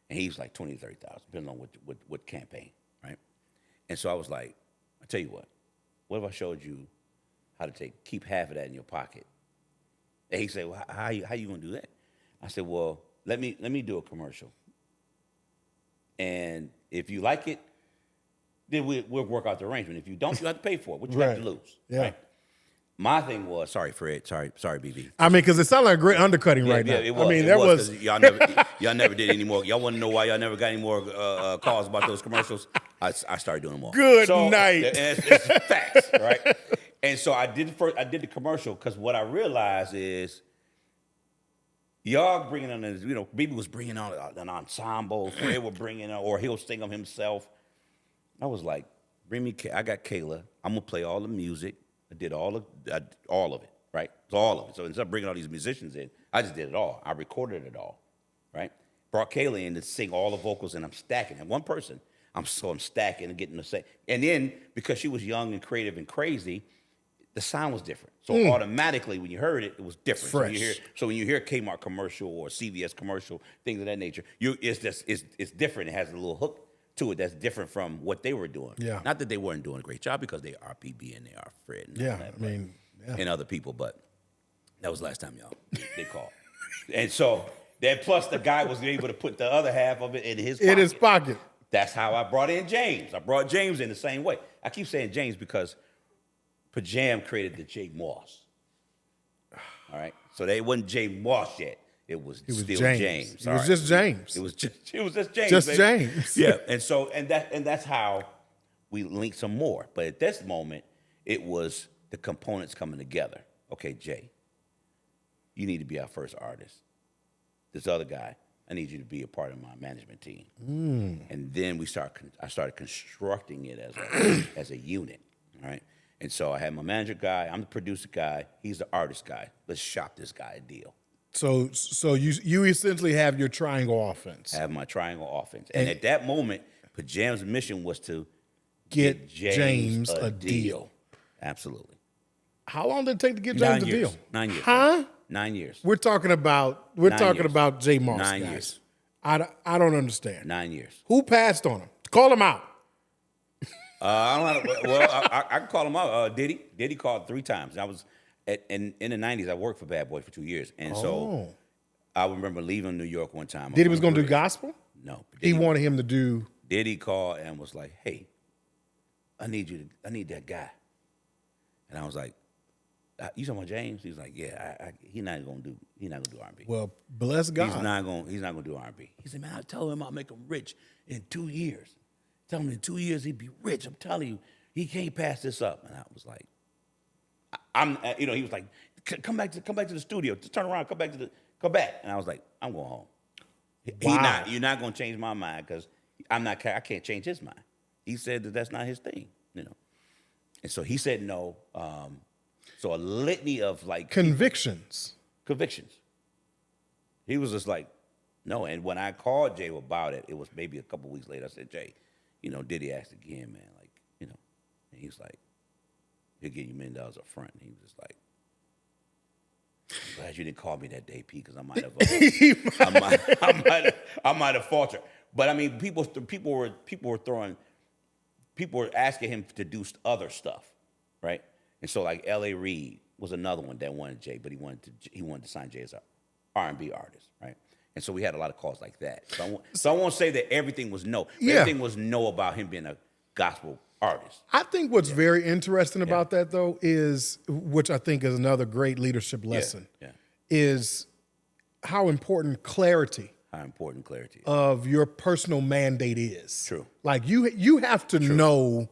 And he was like 20 to 30,000, depending on what campaign, right? And so I was like, I tell you what if I showed you how to keep half of that in your pocket? And he said, well, how you gonna do that? I said, well, let me do a commercial. And if you like it, then we'll work out the arrangement. If you don't, you have to pay for it. What you have to lose. Yeah. Right? My thing was, sorry, Fred, sorry, BB. I mean, because it sounded like a great undercutting right now. It was. I mean, that was 'cause y'all never did any more. Y'all want to know why y'all never got any more calls about those commercials? I started doing them more. Good night. It's facts, right? And so I did the commercial because what I realized is y'all bringing on, BB was bringing on an ensemble. Fred would bring in, or he'll sing them himself. I was like, I got Kayla. I'm gonna play all the music. I did all of it, right? So all of it. So instead of bringing all these musicians in, I just did it all. I recorded it all, right? Brought Kayla in to sing all the vocals, and I'm stacking. And one person, I'm stacking and getting the same. And then because she was young and creative and crazy, the sound was different. So automatically, when you heard it, it was different. Fresh. So when you hear a Kmart commercial or CVS commercial, things of that nature, it's different. It has a little hook to it that's different from what they were doing. Yeah. Not that they weren't doing a great job, because they are PB and they are Fred and, all that, I mean, and other people, but that was the last time they called. And so then plus the guy was able to put the other half of it in his pocket. in his pocket. That's how I brought in James. I brought James in the same way. I keep saying James because Pajam created the J Moss. All right? So they wasn't J Moss yet. It was still James. It was just James. It was just James. Just baby. James. Yeah. And that's how we linked some more. But at this moment, it was the components coming together. Okay, Jay, you need to be our first artist. This other guy, I need you to be a part of my management team. And then I started constructing it as a unit. All right. And so I had my manager guy, I'm the producer guy, he's the artist guy. Let's shop this guy a deal. So you essentially have your triangle offense. I have my triangle offense. And at that moment, Pajam's mission was to Get James a deal. Absolutely. How long did it take to get James a deal? 9 years. Huh? 9 years. We're talking about J Moss, 9 guys. years. I don't understand. 9 years. Who passed on him? Call him out. I don't know. Well, I can call him out. Diddy. Diddy called 3 times. I was in the 90s. I worked for Bad Boy for 2 years, and so I remember leaving New York one time. Diddy was going to do gospel? No. He wanted him to do. Diddy called and was like, "Hey, I need that guy," and I was like, "You talking about James?" He's like, "Yeah, he's not gonna do R&B." Well, bless God. He's not gonna do R&B. He said, "Man, I told him I'll make him rich in 2 years. Tell him in 2 years he'd be rich. I'm telling you, he can't pass this up." And I was like, he was like, "Come back to the studio. Just turn around, come back." And I was like, "I'm going home." Wow. You're not gonna change my mind because I can't change his mind. He said that's not his thing, And so he said no. So a litany of like Convictions. He was just like, no. And when I called Jay about it, it was maybe a couple weeks later. I said, "Jay, Diddy asked again, man, and he was like, he'll give you $1 million up front." And he was just like, "I'm glad you didn't call me that day, P, because I might have faltered." But I mean, people were asking him to do other stuff, right? And so like L.A. Reid was another one that wanted Jay, but he wanted to sign Jay as an R&B artist, right? And so we had a lot of calls like that. So I won't say that everything was no. Everything was no about him being a gospel artist. I think what's very interesting about that, though, is, which I think is another great leadership lesson, is how important clarity of your personal mandate is. True. Like you have to know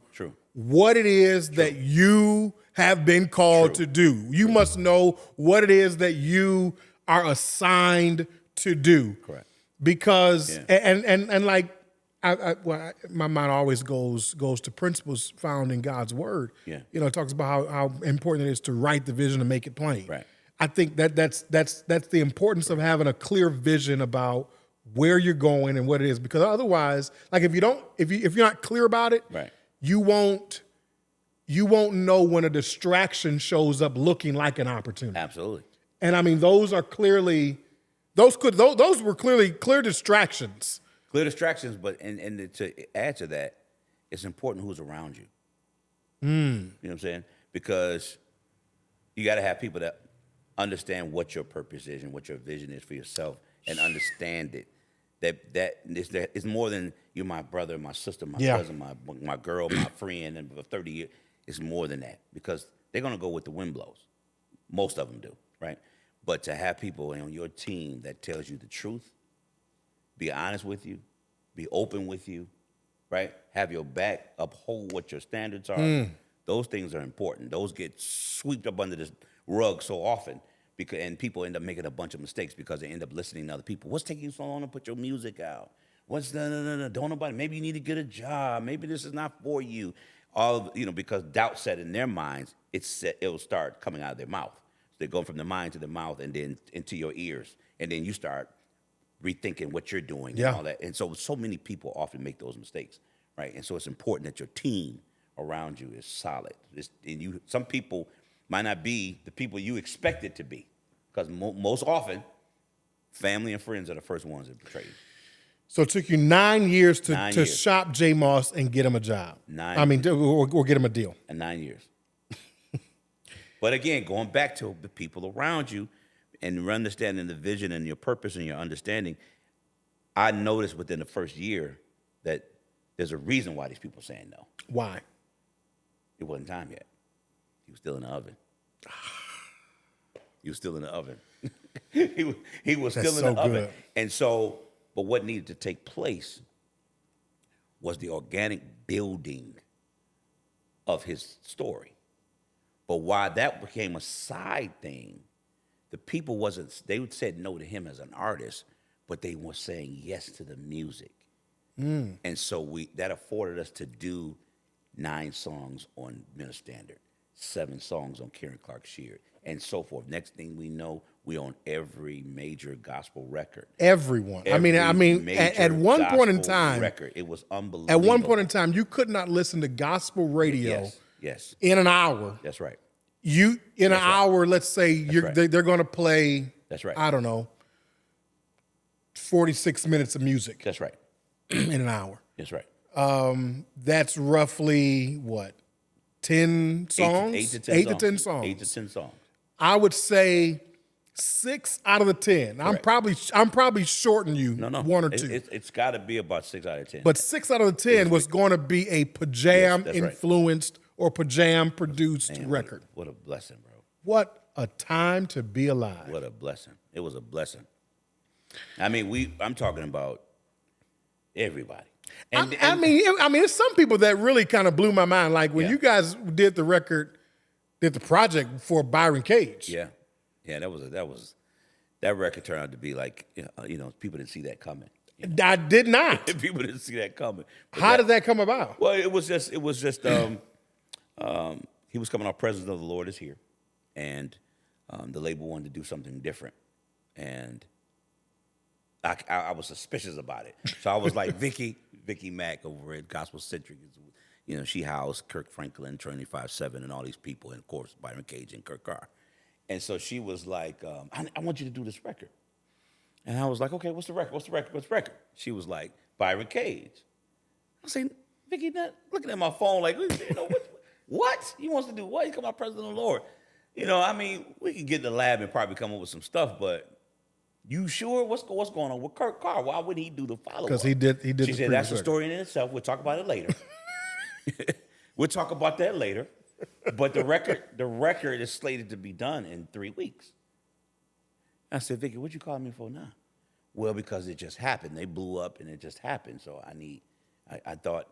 what it is that you have been called to do. You must know what it is that you are assigned to do. Correct. Because and like my mind always goes to principles found in God's word. Yeah. It talks about how important it is to write the vision and make it plain. Right. I think that's the importance of having a clear vision about where you're going and what it is. Because otherwise, like if you're not clear about it, right, you won't know when a distraction shows up looking like an opportunity. Absolutely. And I mean, those were clearly clear distractions. Clear distractions, but and to add to that, it's important who's around you. You know what I'm saying? Because you got to have people that understand what your purpose is and what your vision is for yourself, and understand it. That it's more than you're my brother, my sister, my cousin, my girl, my friend, and for 30 years, it's more than that, because they're gonna go with the wind blows. Most of them do, right? But to have people on your team that tells you the truth, be honest with you, be open with you, right? Have your back, uphold what your standards are. Those things are important. Those get swept up under this rug so often, and people end up making a bunch of mistakes because they end up listening to other people. What's taking you so long to put your music out? What's no, don't nobody. Maybe you need to get a job. Maybe this is not for you. Because doubt set in their minds, it will start coming out of their mouth. So they go from the mind to the mouth and then into your ears, and then you start rethinking what you're doing and all that. And so many people often make those mistakes, right? And so it's important that your team around you is solid. Some people might not be the people you expect it to be, because most often, family and friends are the first ones that betray you. So it took you 9 years to shop J Moss and get him a job. Or get him a deal. And 9 years. But again, going back to the people around you and understanding the vision and your purpose and your understanding, I noticed within the first year that there's a reason why these people are saying no. Why? It wasn't time yet. He was still in the oven. He was still in the oven. he was still in the oven. And so, but what needed to take place was the organic building of his story. But while that became a side thing, the people they said no to him as an artist, but they were saying yes to the music. And so that afforded us to do 9 songs on Minor Standard, 7 songs on Karen Clark Sheard, and so forth. Next thing we know, we own every major gospel record. Everyone. I mean, at one point in time, record. It was unbelievable. At one point in time, you could not listen to gospel radio yes. in an hour. That's right. you in an hour, let's say they're going to play. That's right. I don't know, 46 minutes of music. That's right. In an hour. That's right. That's roughly what, 10 songs? 8 to 10 songs. 8 to 10 songs. I would say 6 out of the 10. I'm probably shorting you one or two. It's got to be about 6 out of 10. But 6 out of the 10 was going to be a Pajam influenced or Pajam produced record. What a blessing, bro. What a time to be alive. What a blessing. It was a blessing. I mean, I'm talking about everybody. And, I mean, it's some people that really kind of blew my mind. Like when you guys did the project for Byron Cage. Yeah, that record turned out to be like, people didn't see that coming. I did not. People didn't see that coming. How did that come about? Well, it was just he was coming out. Presence of the Lord is here, and the label wanted to do something different, and I was suspicious about it. So I was like, Vicky Mack over at Gospel Centric, she housed Kirk Franklin, 25/7, and all these people, and of course Byron Cage and Kirk Carr. And so she was like, I want you to do this record. And I was like, okay, what's the record? She was like, Byron Cage. I was saying, Vicky, looking at my phone like, what? He wants to do what? He come out President of the Lord. We could get in the lab and probably come up with some stuff, but you sure? What's going on with Kirk Carr? Why wouldn't he do the follow-up? Because he did. She said that's a story in itself. We'll talk about it later. We'll talk about that later. But the record is slated to be done in 3 weeks. I said, Vicky, what you calling me for now? Well, because it just happened. They blew up and it just happened. So I thought,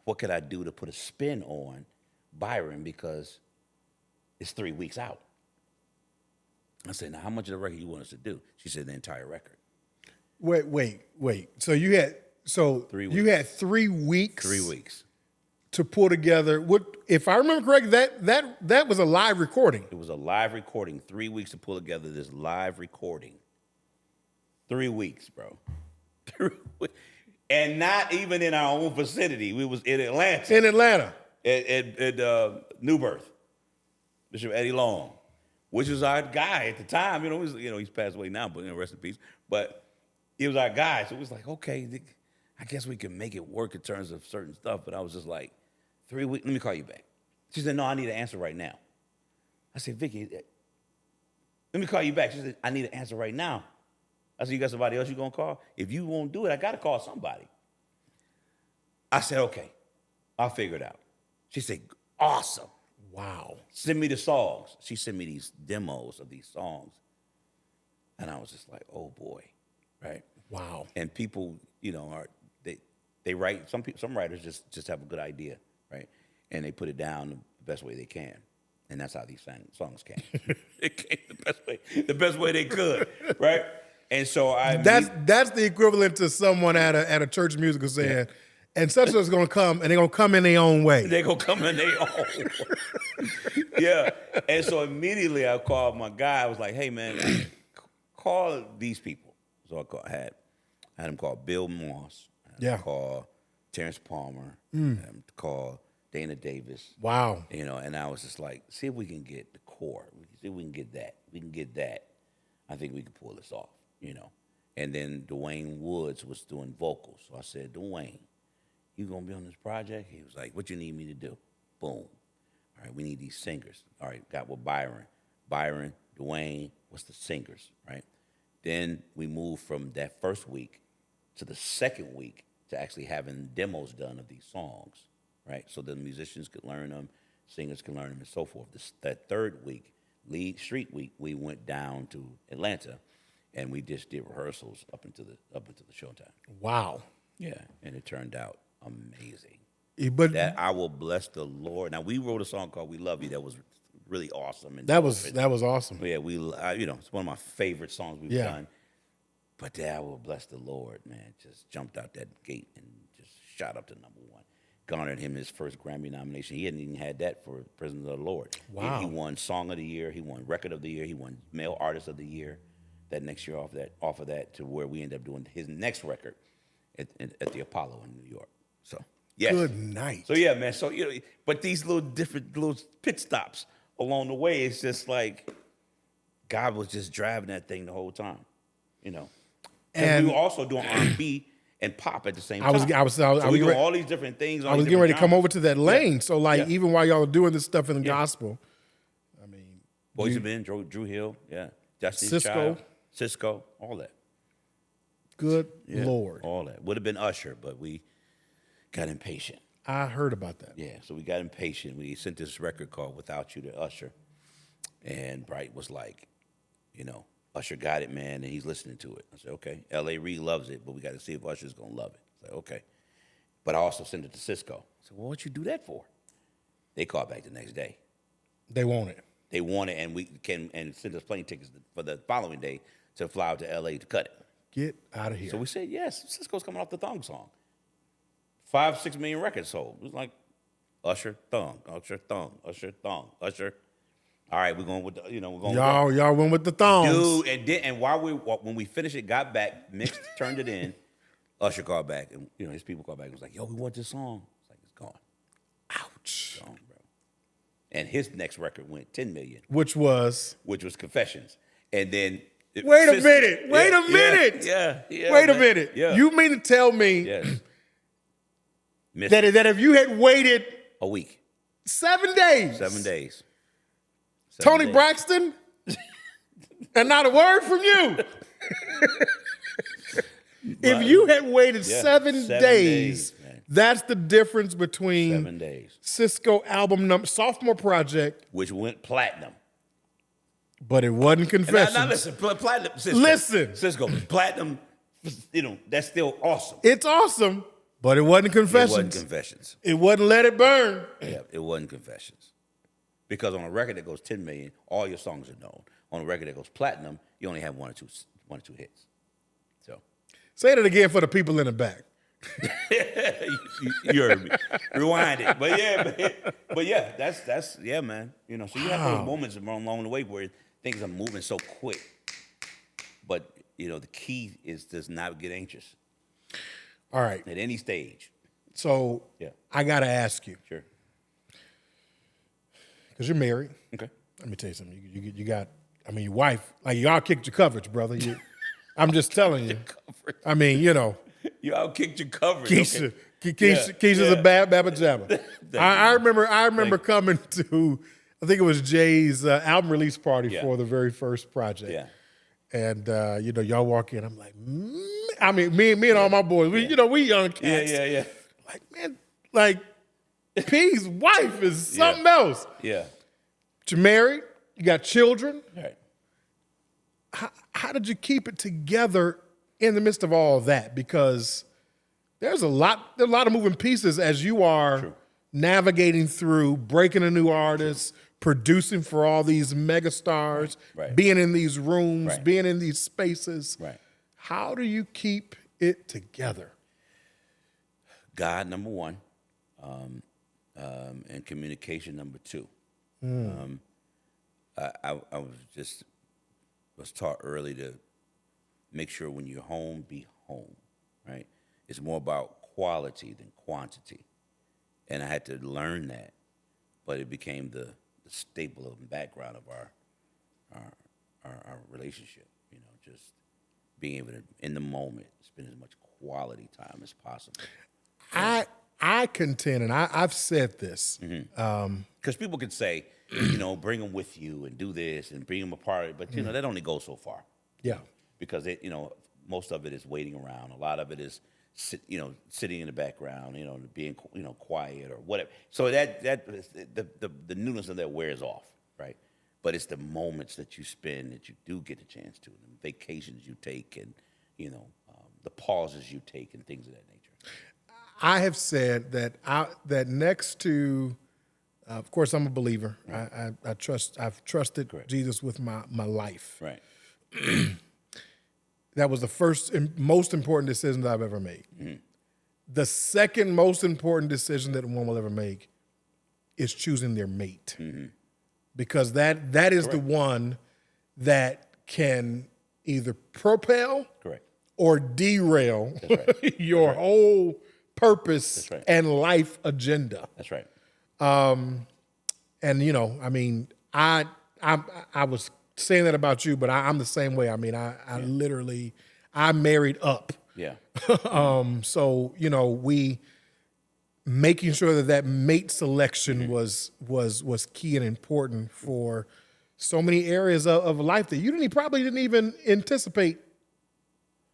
what could I do to put a spin on Byron because it's 3 weeks out? I said, now how much of the record you want us to do? She said, the entire record. Wait. So you had 3 weeks. You had 3 weeks. 3 weeks. To pull together if I remember correctly, that was a live recording. It was a live recording. 3 weeks to pull together this live recording. 3 weeks, bro. And not even in our own vicinity. We was in Atlanta. At New Birth. Bishop Eddie Long, which was our guy at the time. He's passed away now, but rest in peace. But he was our guy. So it was like, okay, I guess we can make it work in terms of certain stuff. But I was just like, 3 weeks, let me call you back. She said, no, I need an answer right now. I said, Vicky, let me call you back. She said, I need an answer right now. I said, you got somebody else you going to call? If you won't do it, I got to call somebody. I said, okay, I'll figure it out. She said, awesome. Wow. Send me the songs. She sent me these demos of these songs. And I was just like, oh boy, right? Wow. And people, they write, some writers just have a good idea, right? And they put it down the best way they can. And that's how these songs came. It came the best way they could, right? And so that's the equivalent to someone at a church musical saying, and such is going to come, and they're going to come in their own way. They're going to come in their own way. Yeah. And so immediately I called my guy. I was like, hey, man, call these people. So I had him call Bill Moss. I had him call Terrence Palmer. I had him call Dana Davis. Wow. And I was just like, see if we can get the core. See if we can get that. If we can get that, I think we can pull this off, And then Dwayne Woods was doing vocals. So I said, Dwayne, you going to be on this project? He was like, what you need me to do? Boom. All right, we need these singers. All right, got with Byron. Byron, Dwayne, what's the singers, right? Then we moved from that first week to the second week to actually having demos done of these songs, right? So the musicians could learn them, singers could learn them, and so forth. That third week, lead street week, we went down to Atlanta, and we just did rehearsals up until the showtime. Wow. Yeah, and it turned out amazing. But that I will bless the Lord. Now we wrote a song called "We Love You" that was really awesome. And that was awesome. Yeah, it's one of my favorite songs we've done. But that I will bless the Lord, man, just jumped out that gate and just shot up to number one. Garnered him his first Grammy nomination. He hadn't even had that for Presence of the Lord. Wow. He won Song of the Year. He won Record of the Year. He won Male Artist of the Year. That next year off of that to where we ended up doing his next record at the Apollo in New York. So, yes. Good night. So, yeah, man. So, but these little different little pit stops along the way, it's just like God was just driving that thing the whole time, you know. And we were also doing R&B and pop at the same time. So we doing all these different things. I was getting ready to come over to that lane. So even while y'all were doing this stuff in the gospel, I mean, Boys of Men, Drew Hill, Destiny's Child, Cisco, all that. Good Lord. All that. Would have been Usher, but we got impatient. I heard about that. Yeah, so we got impatient. We sent this record called Without You to Usher. And Bright was like, Usher got it, man, and he's listening to it. I said, okay. L.A. Reid loves it, but we got to see if Usher's going to love it. I said, okay. But I also sent it to Cisco. I said, well, what'd you do that for? They called back the next day. They want it. They want it, and we can send us plane tickets for the following day to fly out to L.A. to cut it. Get out of here. So we said, yes, Cisco's coming off the Thong song. 5-6 million records sold. It was like Usher, Thong, Usher, Thong, Usher, Thong, Usher. All right, we're going with we're going. Y'all went with the thongs, dude. And when we finished it, got back, mixed, turned it in. Usher called back, and his people called back. It was like, yo, we want this song. It's like, it's gone. Ouch. Gone, bro. And his next record went 10 million, which was Confessions, and then. Wait a minute. Wait a minute. Yeah. Wait a minute. Yeah. You mean to tell me yes. that if you had waited a week, 7 days, 7 days, Tony Braxton, and not a word from you. If you had waited 7 days, that's the difference between 7 days. Cisco album sophomore project, which went platinum. But it wasn't Confessions. Now listen, platinum. Cisco, platinum. That's still awesome. It's awesome, but it wasn't Confessions. It wasn't Confessions. It wasn't Let It Burn. Yeah, it wasn't Confessions. Because on a record that goes 10 million, all your songs are known. On a record that goes platinum, you only have one or two hits. So, say that again for the people in the back. you heard me. Rewind it, but yeah, that's man. So you have those moments along the way where things are moving so quick. But the key is to not get anxious. All right. At any stage. So I gotta ask you. Sure. Because you're married. Okay. Let me tell you something. You got. Your wife. Like y'all kicked your coverage, brother. I'm just telling you. I mean, You outkicked your coverage. Keisha's a bad jabba. I remember coming to, I think it was Jay's album release party for the very first project. Yeah. And y'all walk in. I'm like, me and all my boys. We young cats. Yeah. Like, man, like P's wife is something else. Yeah. But you're married. You got children. Right. How did you keep it together in the midst of all of that? Because there's a lot of moving pieces as you are navigating through, breaking a new artist, producing for all these megastars, being in these rooms, being in these spaces. Right. How do you keep it together? God, number one, and communication, number two. I was taught early to make sure when you're home, be home, right? It's more about quality than quantity. And I had to learn that, but it became the staple of the background of our relationship, just being able to, in the moment, spend as much quality time as possible. I contend, and I've said this. Because people could say, bring them with you and do this and bring them apart, but, that only goes so far. Yeah. Because, most of it is waiting around. A lot of it is, sitting in the background, being, quiet or whatever. So the newness of that wears off, right? But it's the moments that you spend that you do get a chance to, and the vacations you take, and the pauses you take, and things of that nature. I have said that next to, of course, I'm a believer. Right. I've trusted Jesus with my life. Right. That was the first and most important decision that I've ever made. Mm-hmm. The second most important decision that one will ever make is choosing their mate. Mm-hmm. Because that is the one that can either propel or derail your whole purpose and life agenda. That's right. And I was saying that about you, but I'm the same way. I mean, I literally, I married up. Yeah. So, we making sure that mate selection was key and important for so many areas of life that you probably didn't even anticipate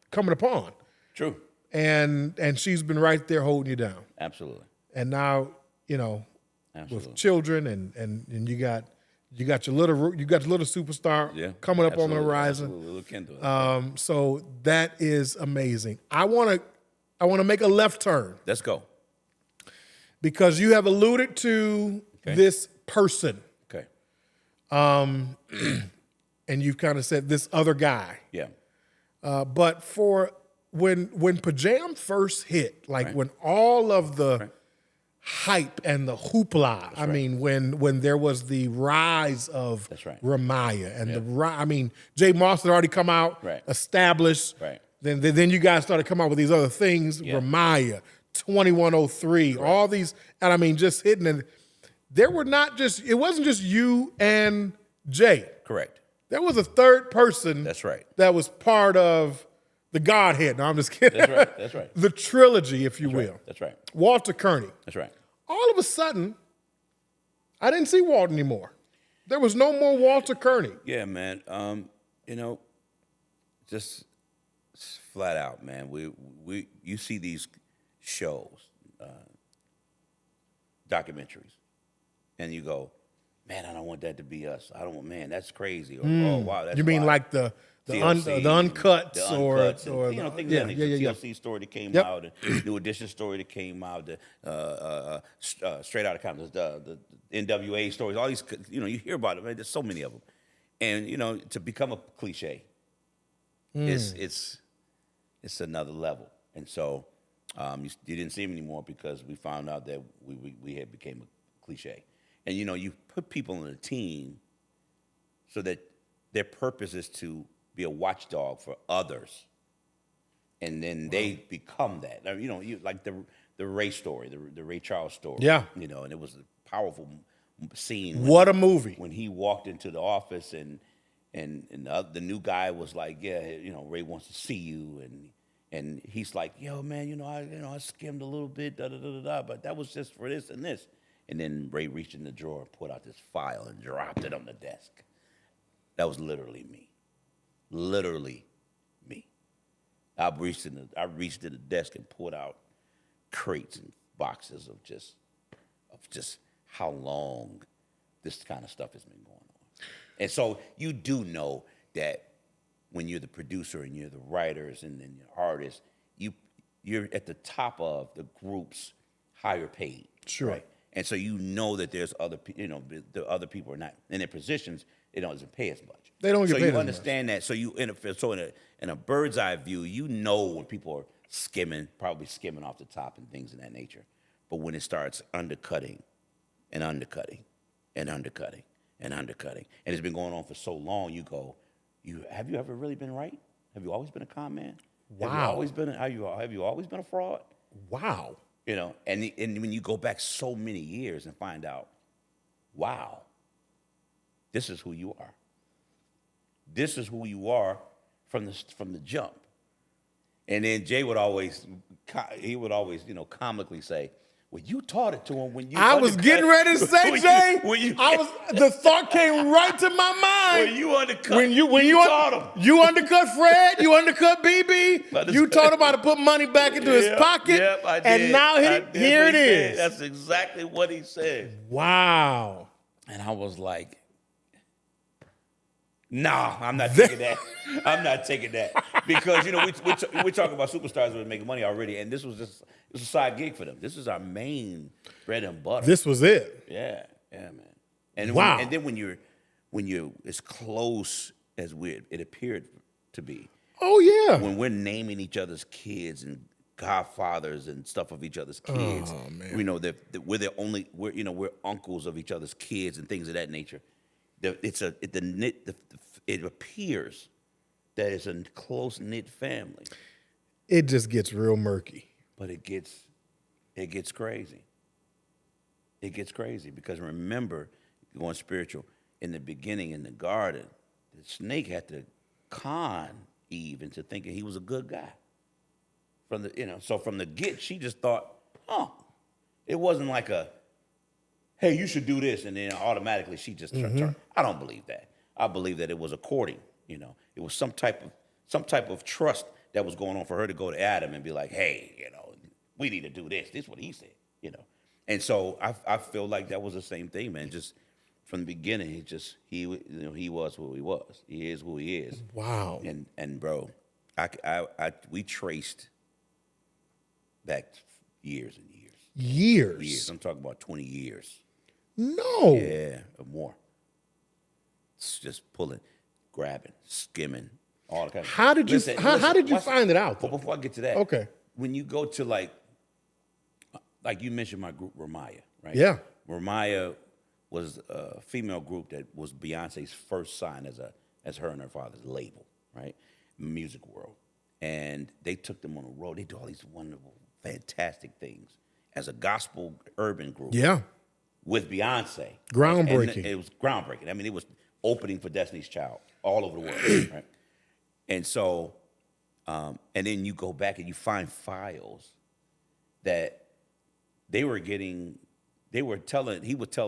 coming upon. True. And she's been right there holding you down. Absolutely. And now, Absolutely. with children and you got your little superstar coming up on the horizon. Absolutely. Little Kendall. So that is amazing. I want to make a left turn Let's go. because you have alluded to this person. Okay. And you've kind of said this other guy. Yeah. But for when Pajam first hit, when all of the hype and the hoopla, I mean, when there was the rise of Ramaya and Jay Moss had already come out, established. Right. Then you guys started coming out with these other things, Ramaya, 2103, all these, and I mean, just hitting. And it wasn't just you and Jay. Correct. There was a third person. That's right. That was part of the Godhead. No, I'm just kidding. That's right. The trilogy, if you will. That's right. Walter Kearney. That's right. All of a sudden, I didn't see Walt anymore. There was no more Walter Kearney. Yeah, man. Just flat out, man. You see these shows, documentaries, and you go, man, I don't want that to be us. Man, that's crazy. Or, oh, wow, that's You mean wild. like the uncuts or and, things like that. The TLC story that came out, the New Edition story that came out, the Straight Outta Compton, the NWA stories, all these, you hear about it, man. There's so many of them. And, to become a cliche, it's another level. And so you didn't see him anymore because we found out that we had became a cliche. And, you put people on a team so that their purpose is to be a watchdog for others. And then they become that. You like the Ray story, the Ray Charles story. Yeah. And it was a powerful scene. What a movie. When he walked into the office and the new guy was like, yeah, Ray wants to see you. And he's like, yo, man, I skimmed a little bit, but that was just for this and this. And then Ray reached in the drawer and pulled out this file and dropped it on the desk. That was literally me. Literally me. I reached in the desk and pulled out crates and boxes of just how long this kind of stuff has been going on. And so you do know that when you're the producer and you're the writers and then you're artists, you're at the top of the group's higher paid. Sure. Right? And so that there's other, the other people are not in their positions. They don't pay as much. They don't get paid as much. So you understand that. So in a bird's eye view, when people are probably skimming off the top and things of that nature. But when it starts undercutting and undercutting and undercutting and undercutting, and it's been going on for so long, you go, have you ever really been right? Have you always been a con man? Wow. Have you always been a fraud? Wow. And when you go back so many years and find out, wow, this is who you are. This is who you are from the jump. And then Jay would always comically say, well, you taught it to him when you. I was getting ready to say, Jay. The thought came right to my mind. When you undercut, when you taught him. You undercut Fred. You undercut BB. You taught him how to put money back into his pocket. Yep, I did. And now here it is. That's exactly what he said. Wow. And I was like, nah, I'm not taking that. I'm not taking that. Because, we're talking about superstars that are making money already, and this was a side gig for them. This is our main bread and butter. This was it. Yeah, man. And wow. And then when you're as close as it appeared to be. Oh, yeah. When we're naming each other's kids and godfathers and stuff of each other's kids. Oh, man. We know that we're uncles of each other's kids and things of that nature. It appears that it's a close-knit family. It just gets real murky. But it gets crazy. It gets crazy because remember, going spiritual, in the beginning in the garden, the snake had to con Eve into thinking he was a good guy. So from the get, she just thought, oh, it wasn't like hey, you should do this, and then automatically she just turned. I don't believe that. I believe that it was a courting. It was some type of trust that was going on for her to go to Adam and be like, hey, we need to do this. This is what he said. And so I feel like that was the same thing, man. Just from the beginning, he was who he was. He is who he is. Wow. And bro, we traced back years and years. Years. I'm talking about 20 years. No. Yeah, or more. It's just pulling, grabbing, skimming, all the kind of. How did you find it out? Well, before I get to that, okay. When you go to like you mentioned my group Ramaya, right? Yeah. Ramaya was a female group that was Beyonce's first sign as her and her father's label, right? Music world, and they took them on the road. They did all these wonderful, fantastic things as a gospel urban group. Yeah. With Beyonce. Groundbreaking. And it was groundbreaking. I mean, it was opening for Destiny's Child all over the world, right? And so, and then you go back and you find files that he would tell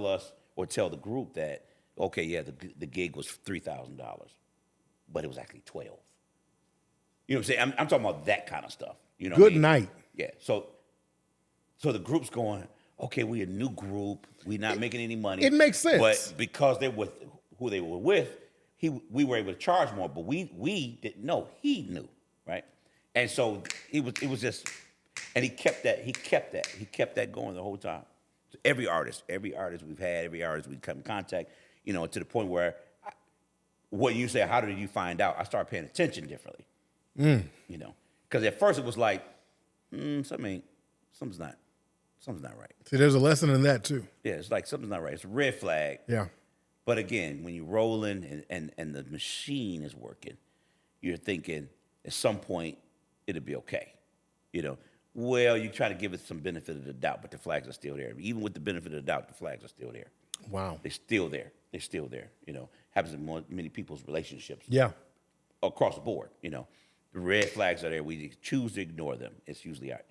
us or tell the group that, okay, yeah, the gig was $3,000, but it was actually 12. You know what I'm saying? I'm talking about that kind of stuff. You know, Good night. Yeah. So the group's going, okay, we a new group. We're not making any money. It makes sense. But because they were who they were with, we were able to charge more. But we didn't know. He knew, right? And so it was just, and he kept that going the whole time. So every artist we've had, every artist we come in contact, to the point where, what you say, how did you find out? I started paying attention differently. Because at first it was like, something's not right. See, there's a lesson in that too. Yeah, it's like something's not right. It's a red flag. Yeah. But again, when you're rolling and the machine is working, you're thinking at some point it'll be okay. Well, you try to give it some benefit of the doubt, but the flags are still there. Even with the benefit of the doubt, the flags are still there. Wow. They're still there. Happens in many people's relationships. Yeah. Across the board, the red flags are there. We choose to ignore them. It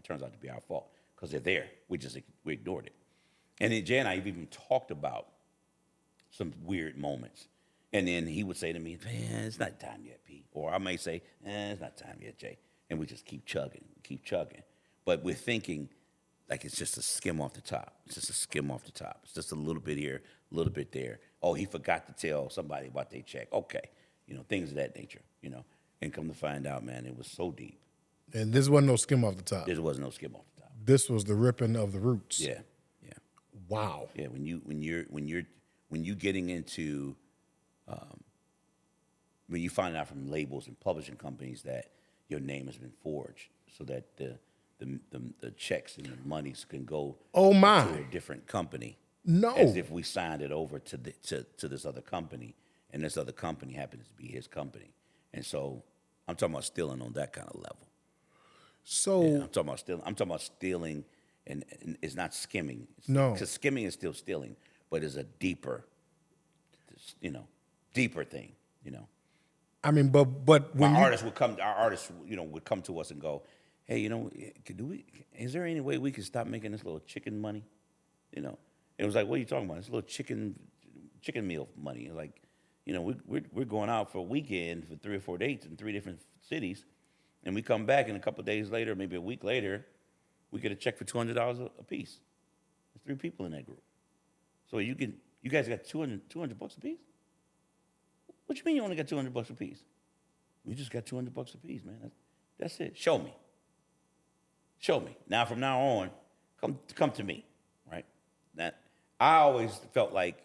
turns out to be our fault because they're there. We ignored it. And then Jay and I even talked about some weird moments. And then he would say to me, man, it's not time yet, P. Or I may say, it's not time yet, Jay. And we just keep chugging. But we're thinking like it's just a skim off the top. It's just a little bit here, a little bit there. Oh, he forgot to tell somebody about their check. Okay. Things of that nature, And come to find out, man, it was so deep. And this wasn't no skim off the top. There was no skim off the top. This was the ripping of the roots. Yeah. Wow. Yeah, when you're getting into when you find out from labels and publishing companies that your name has been forged, so that the checks and the monies can go to a different company. No. As if we signed it over to this other company, and this other company happens to be his company. And so I'm talking about stealing on that kind of level. So I'm talking about stealing, and it's not skimming. No. Because skimming is still stealing, but it's a deeper thing. I mean, but when our artists would come to us and go, hey, is there any way we can stop making this little chicken money? It was like, what are you talking about? It's a little chicken meal money. It's like, we're going out for a weekend for 3 or 4 dates in 3 different cities, and we come back, and a couple of days later, maybe a week later, we get a check for $200 a piece. There's 3 people in that group. So you guys got $200 a piece? What you mean you only got $200 a piece? We just got $200 a piece, man. That's it. Show me. Now, from now on, come to me, right? That I always felt like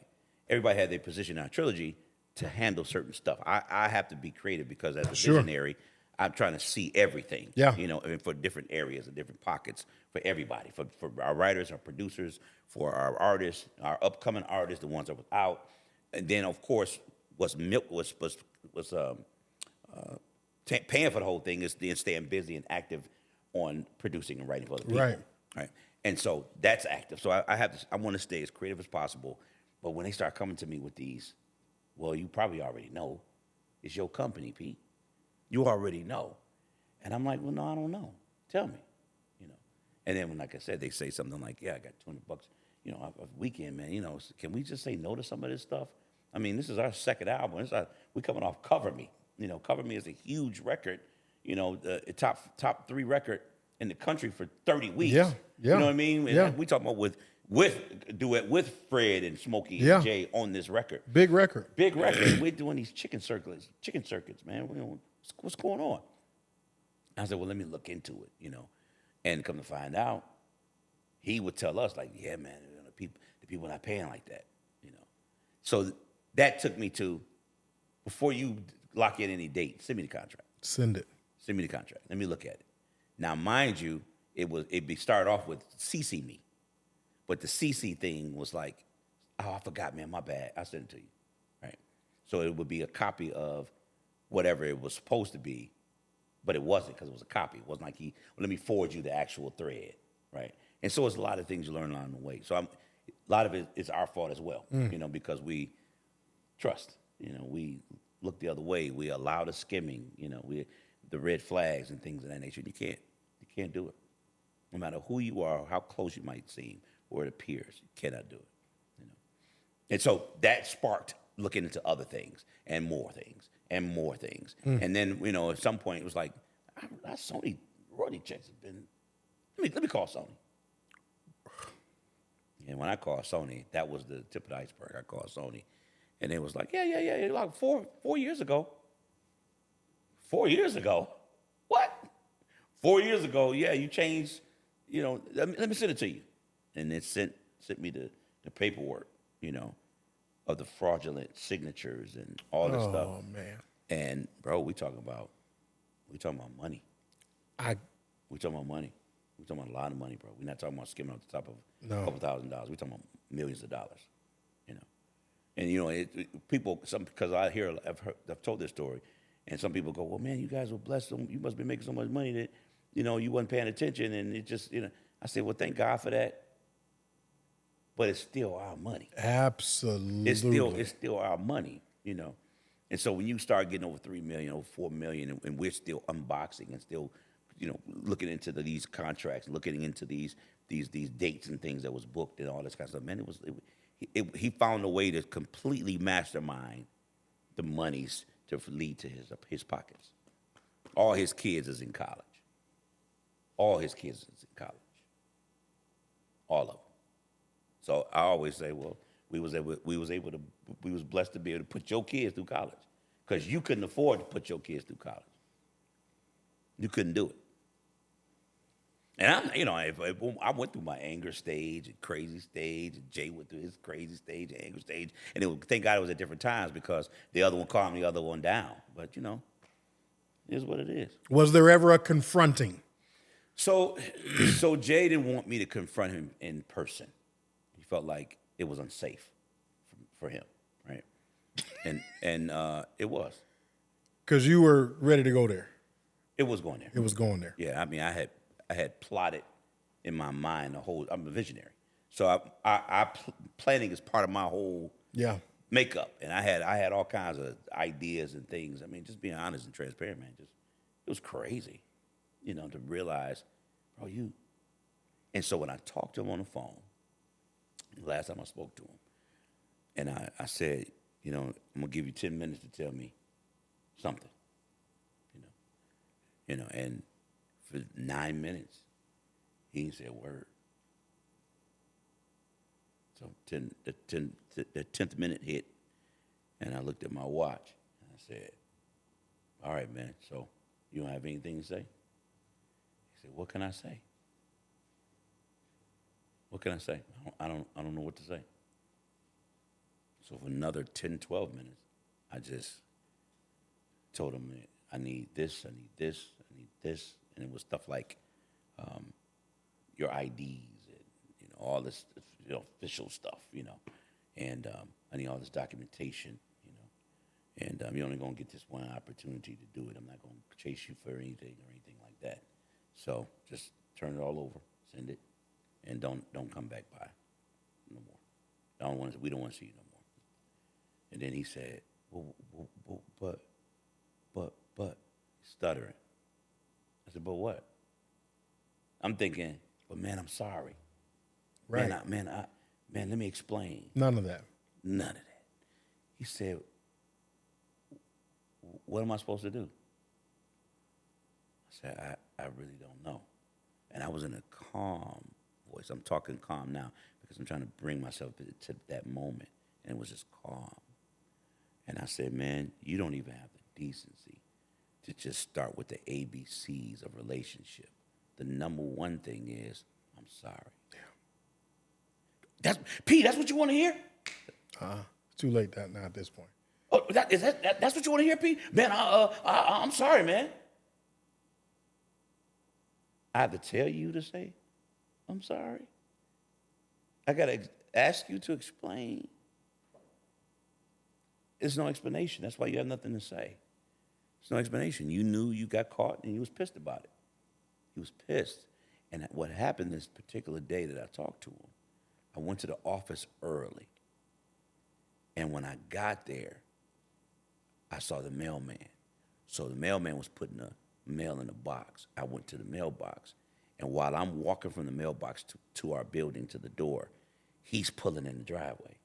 everybody had their position in our trilogy to handle certain stuff. I have to be creative because as a visionary, I'm trying to see everything. Yeah. For different areas and different pockets for everybody, for our writers, our producers, for our artists, our upcoming artists, the ones that were out, and then of course what's paying for the whole thing is then staying busy and active on producing and writing for other people. Right. And so that's active. So I want to stay as creative as possible. But when they start coming to me with these Well, you probably already know. It's your company, Pete. You already know. And I'm like, well, no, I don't know. Tell me, you know. And then when, like I said, they say something like, yeah, I got $200, a weekend, man. Can we just say no to some of this stuff? I mean, this is our second album. We coming off Cover Me. Cover Me is a huge record, the top 3 record in the country for 30 weeks. Yeah, yeah. You know what I mean? Yeah. And we talking about with duet with Fred and Smokey Yeah. and Jay on this record. Big record. Big record. We're doing these chicken circuits, man. What's going on? I said, well, let me look into it, And come to find out, he would tell us, like, yeah, man, the people not paying like that, So that took me to, before you lock in any date, send me the contract. Send it. Send me the contract. Let me look at it. Now, mind you, it started off with CC me. But the CC thing was like, oh, I forgot, man, my bad. I'll send it to you, right? So it would be a copy of whatever it was supposed to be, but it wasn't because it was a copy. It wasn't like let me forward you the actual thread, right? And so it's a lot of things you learn along the way. So a lot of it is our fault as well, because we trust. We look the other way. We allow the skimming, the red flags and things of that nature. You can't do it. No matter who you are, how close you might seem, or it appears, you cannot do it. And so that sparked looking into other things and more things and more things. And then, at some point it was like, our Sony royalty checks have been, let me call Sony. And when I called Sony, that was the tip of the iceberg. I called Sony. And it was like, yeah, like 4 years ago. 4 years ago? What? 4 years ago, yeah, you changed, let me send it to you. And it sent me the paperwork, of the fraudulent signatures and all this stuff. Oh man. And bro, we talking about money. We talking about money. We talking about a lot of money, bro. We're not talking about skimming off the top of a couple $1,000s. We talking about millions of dollars, And people, because I've told this story, and some people go, well, man, you guys were blessed. You must be making so much money that, you wasn't paying attention, and it just, I said, well, thank God for that. But it's still our money. Absolutely. It's still our money, And so when you start getting over 3 million, over 4 million, and we're still unboxing and still, looking into these contracts, looking into these dates and things that was booked and all this kind of stuff, man, he found a way to completely mastermind the monies to lead to his pockets. All his kids is in college. All his kids is in college. All of them. So I always say, well, we was blessed to be able to put your kids through college, because you couldn't afford to put your kids through college. You couldn't do it. And I went through my anger stage and crazy stage, and Jay went through his crazy stage and anger stage, and thank God it was at different times, because the other one calmed the other one down. But it is what it is. Was there ever a confronting? So Jay didn't want me to confront him in person. He felt like it was unsafe for him, right? And it was. Because you were ready to go there. It was going there. It was going there. Yeah, I mean, I had plotted in my mind I'm a visionary. So planning is part of my whole makeup. And I had all kinds of ideas and things. I mean, just being honest and transparent, man, it was crazy, to realize, bro, you. And so when I talked to him on the phone, last time I spoke to him, and I said, I'm going to give you 10 minutes to tell me something, and for 9 minutes, he didn't say a word. So the 10th minute hit, and I looked at my watch, and I said, all right, man, so you don't have anything to say? He said, what can I say? What can I say? I don't know what to say. So for another 10, 12 minutes, I just told him, I need this, I need this, I need this. And it was stuff like your IDs and all this official stuff, and I need all this documentation, and you're only going to get this one opportunity to do it. I'm not going to chase you for anything or anything like that. So just turn it all over, send it, and don't come back by no more. We don't want to see you no more. And then he said, but, stuttering. I said, but what? I'm thinking, but man, I'm sorry. Right. Man, let me explain. None of that. None of that. He said, what am I supposed to do? I said, I really don't know. And I was in a calm voice. I'm talking calm now because I'm trying to bring myself to that moment. And it was just calm. And I said, man, you don't even have the decency to just start with the ABCs of relationship. The number one thing is, I'm sorry. Yeah. That's what you want to hear? It's too late now at this point. Oh, that's what you want to hear, P? Man, I'm sorry, man. I have to tell you to say, I'm sorry. I got to ask you to explain. There's no explanation. That's why you have nothing to say. There's no explanation. You knew you got caught and you was pissed about it. He was pissed. And what happened this particular day that I talked to him, I went to the office early. And when I got there, I saw the mailman. So the mailman was putting the mail in a box. I went to the mailbox. And while I'm walking from the mailbox to our building to the door, he's pulling in the driveway.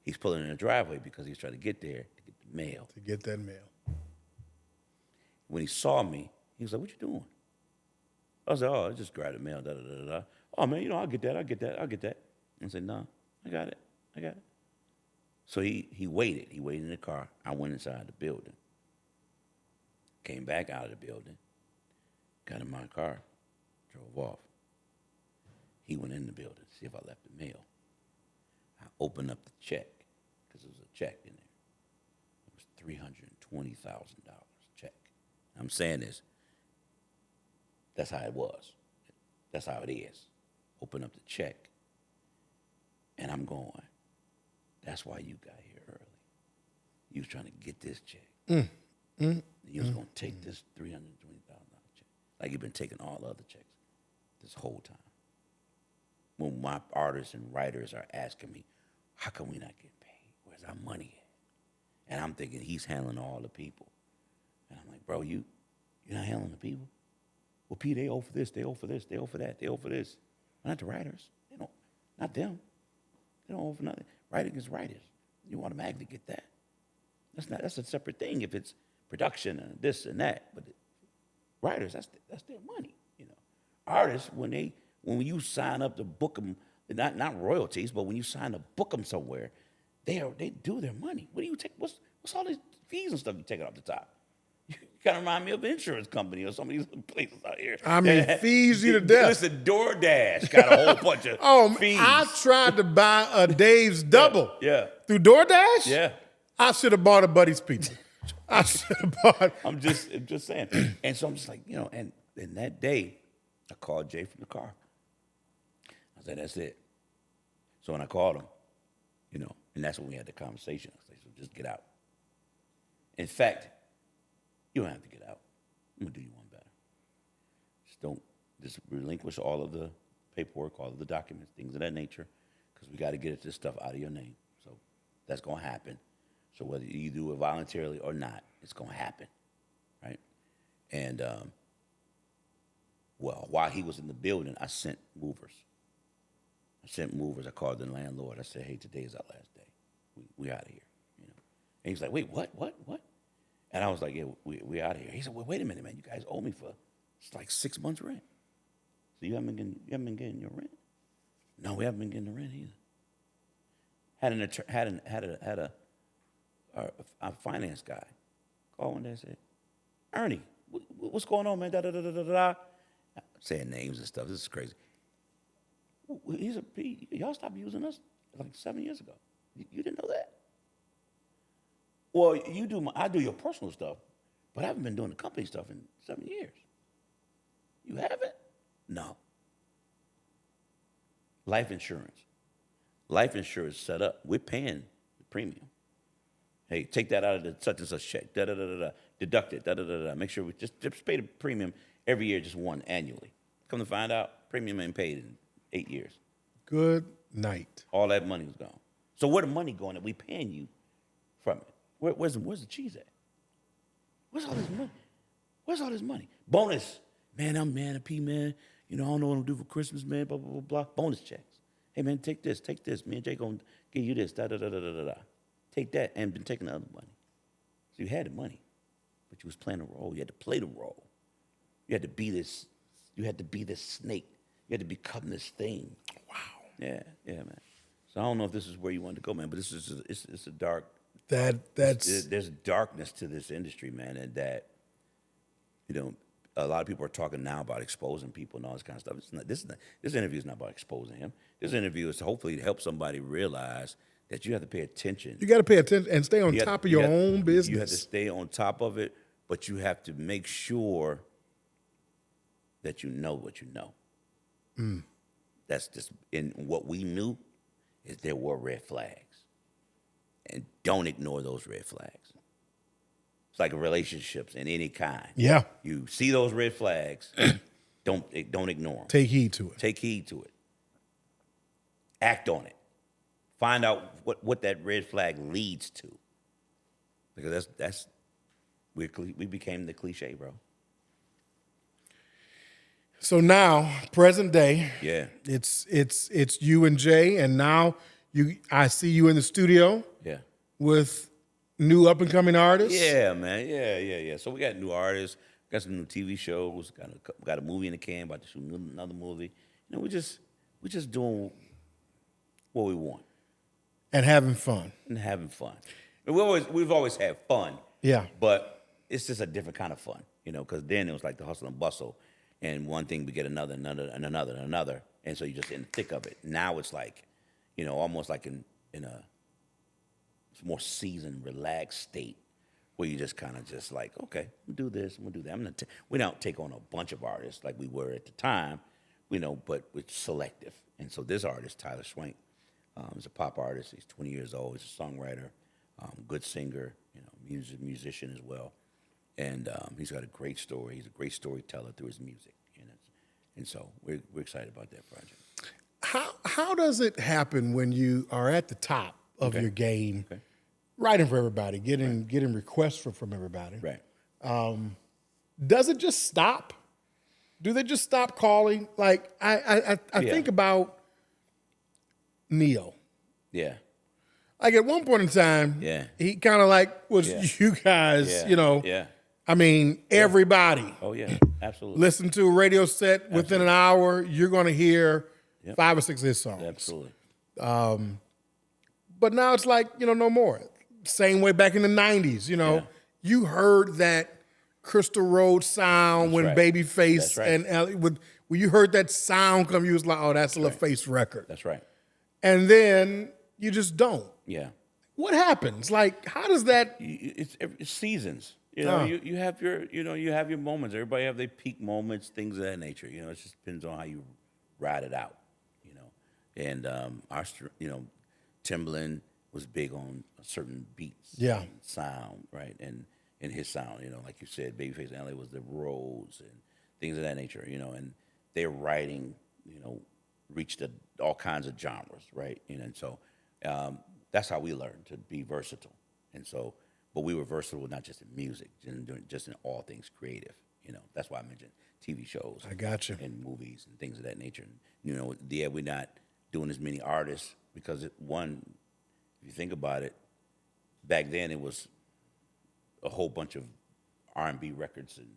He's pulling in the driveway because he's trying to get there to get the mail. To get that mail. When he saw me, he was like, what you doing? I was like, oh, I just grabbed the mail, da-da-da-da. Oh, man, I'll get that. I said, no, I got it. So he waited. He waited in the car. I went inside the building. Came back out of the building. Got in my car. Drove off. He went in the building to see if I left the mail. I opened up the check because there was a check in there. It was $320,000 check. I'm saying this. That's how it was. That's how it is. Open up the check. And I'm going, that's why you got here early. You was trying to get this check. You was going to take this $320,000 check. Like you've been taking all the other checks this whole time. When my artists and writers are asking me, how come we not getting paid? Where's our money at? And I'm thinking he's handling all the people. And I'm like, bro, you're not handling the people? Well, P, they owe for this, they owe for this, they owe for that, they owe for this. Not the writers. They don't, not them. They don't owe for nothing. Writing is writers. You automatically get that. That's a separate thing if it's production and this and that. But writers, that's their money. Artists, when you sign up to book them, not royalties, but when you sign to book them somewhere, they do their money. What do you take? What's all these fees and stuff you take off the top? You kind of remind me of an insurance company or some of these places out here. I mean, fees you to death. Listen, DoorDash got a whole bunch of fees. I tried to buy a Dave's double. Yeah. Through DoorDash? Yeah. I should have bought a Buddy's Pizza. I should have bought. I'm just saying. And so I'm just like, and that day, I called Jay from the car. I said, that's it. So when I called him, and that's when we had the conversation. I said, so just get out. In fact, you don't have to get out. I'm going to do you one better. Just relinquish all of the paperwork, all of the documents, things of that nature, because we got to get this stuff out of your name. So that's going to happen. So whether you do it voluntarily or not, it's going to happen, right? And, while he was in the building, I sent movers. I called the landlord. I said, hey, today is our last day. We out of here, And he's like, wait, what? And I was like, yeah, we out of here. He said, well, wait a minute, man. You guys owe me for it's like 6 months rent. So you haven't been getting your rent? No, we haven't been getting the rent either. Had a finance guy call one day and said, Ernie, what's going on, man? Da da da da da da. Saying names and stuff. This is crazy. Y'all stopped using us like 7 years ago. You didn't know that? Well, I do your personal stuff, but I haven't been doing the company stuff in 7 years. You haven't? No. Life insurance. Life insurance set up. We're paying the premium. Hey, take that out of the such and such check. Da-da-da-da-da. Deduct it. Da-da-da-da. Make sure we just pay the premium every year, just one annually. Come to find out, premium ain't paid in 8 years. Good night. All that money was gone. So where the money going that we paying you from it. Where's the cheese at? Where's all this money? Where's all this money? Bonus. Man, I'm Man and P, man. You know, I don't know what I'm gonna do for Christmas, man, blah, blah, blah, blah. Bonus checks. Hey, man, take this. Me and Jay gonna give you this, da, da, da, da, da, da. Take that, and been taking the other money. So you had the money, but you was playing a role. You had to play the role. You had to be this, snake. You had to become this thing. Wow. Yeah, man. So I don't know if this is where you want to go, man, but it's a dark, there's darkness to this industry, man, and that, a lot of people are talking now about exposing people and all this kind of stuff. This interview is not about exposing him. This interview is hopefully to help somebody realize that you have to pay attention. You got to pay attention and stay on top of your own business. You have to stay on top of it, but you have to make sure that you know what you know. That's just, in what we knew is there were red flags. And don't ignore those red flags. It's like relationships in any kind. Yeah. You see those red flags, don't ignore them. Take heed to it. Act on it. Find out what that red flag leads to. Because we became the cliche, bro. So now, present day, yeah, it's you and Jay, and now I see you in the studio, yeah, with new up and coming artists. Yeah, man, yeah. So we got new artists, got some new TV shows, got a movie in the can, about to shoot another movie. We just doing what we want and having fun. And we've always had fun. Yeah, but it's just a different kind of fun, because then it was like the hustle and bustle. And one thing we get another, and another. And so you're just in the thick of it. Now it's like, almost like in a more seasoned, relaxed state where you just kind of just like, okay, we'll do this, we'll do that. We don't take on a bunch of artists like we were at the time, but it's selective. And so this artist, Tyler Swank, is a pop artist. He's 20 years old. He's a songwriter, good singer, musician as well. And he's got a great story. He's a great storyteller through his music. And so we're excited about that project. How does it happen when you are at the top of your game, writing for everybody, getting requests from everybody? Right. Does it just stop? Do they just stop calling? Like I think about Neo. Yeah. Like at one point in time, he kind of like was you guys, Yeah. I mean, everybody. Oh, yeah, absolutely. Listen to a radio set within an hour, you're going to hear 5 or 6 of his songs. Absolutely. But now it's like, no more. Same way back in the 90s, you heard that Crystal Road sound when Babyface and Ellie, when you heard that sound come, you was like, oh, that's a LaFace record. That's right. And then you just don't. Yeah. What happens? Like, how does that? It's seasons. You have your moments. Everybody have their peak moments, things of that nature. It just depends on how you ride it out. And Timbaland was big on certain beats, and sound, right, and his sound. Like you said, Babyface and LA was the roads and things of that nature. And their writing, reached all kinds of genres, right? And so that's how we learned to be versatile. And so. But we were versatile, not just in music, just in all things creative. That's why I mentioned TV shows. I got you. And movies and things of that nature. We're not doing as many artists because, if you think about it, back then it was a whole bunch of R&B records and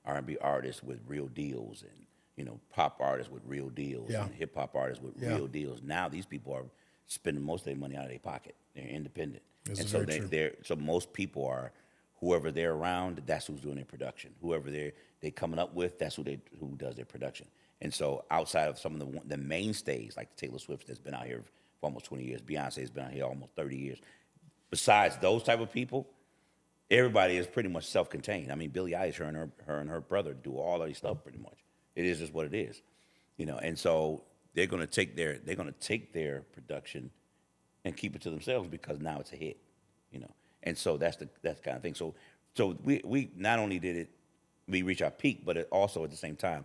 R&B artists with real deals and, pop artists with real deals and hip-hop artists with real deals. Now these people are spending most of their money out of their pocket. They're independent. And so so most people are, whoever they're around, that's who's doing their production. Whoever they coming up with, that's who does their production. And so outside of some of the mainstays, like Taylor Swift that's been out here for almost 20 years, Beyonce's been out here almost 30 years. Besides those type of people, everybody is pretty much self-contained. I mean, Billie Eilish, her and her brother do all of these stuff pretty much. It is just what it is, And so they're going to take their production and keep it to themselves because now it's a hit, And so that's the kind of thing. So we not only did we reach our peak, but it also at the same time,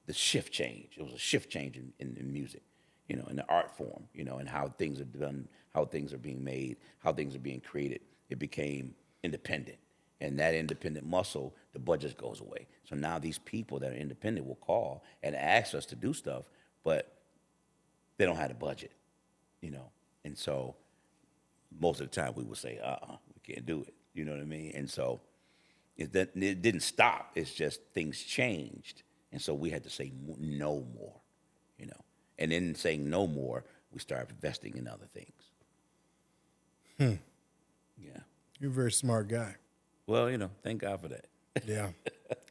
the shift change. It was a shift change in music, in the art form, and how things are done, how things are being made, how things are being created. It became independent. And that independent muscle, the budget goes away. So now these people that are independent will call and ask us to do stuff, but they don't have the budget, you know. And so most of the time we will say, we can't do it. You know what I mean? And so it didn't stop. It's just things changed. And so we had to say no more, you know. And in saying no more, we started investing in other things. Yeah. You're a very smart guy. Well, you know, thank God for that. Yeah.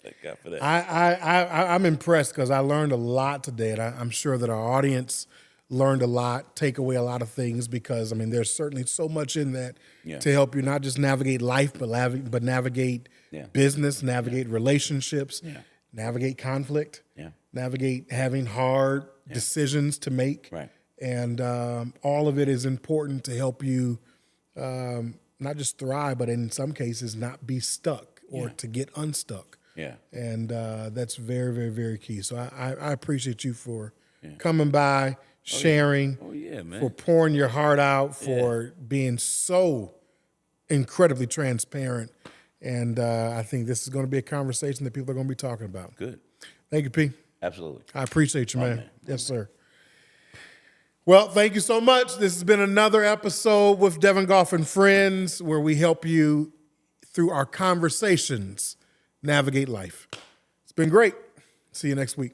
Thank God for that. I'm impressed because I learned a lot today, and I'm sure that our audience learned a lot, take away a lot of things, because, I mean, there's certainly so much in that to help you not just navigate life, but navigate business, navigate relationships, navigate conflict, navigate having hard decisions to make. Right. And all of it is important to help you not just thrive, but in some cases not be stuck or to get unstuck. Yeah. And that's very, very, very key. So I appreciate you for coming by, sharing, man. for pouring your heart out, for being so incredibly transparent. And I think this is going to be a conversation that people are going to be talking about. Good. Thank you, P. Absolutely. I appreciate you, man. Man. Yes, sir. Well, thank you so much. This has been another episode with Devin Gough and Friends, where we help you through our conversations navigate life. It's been great. See you next week.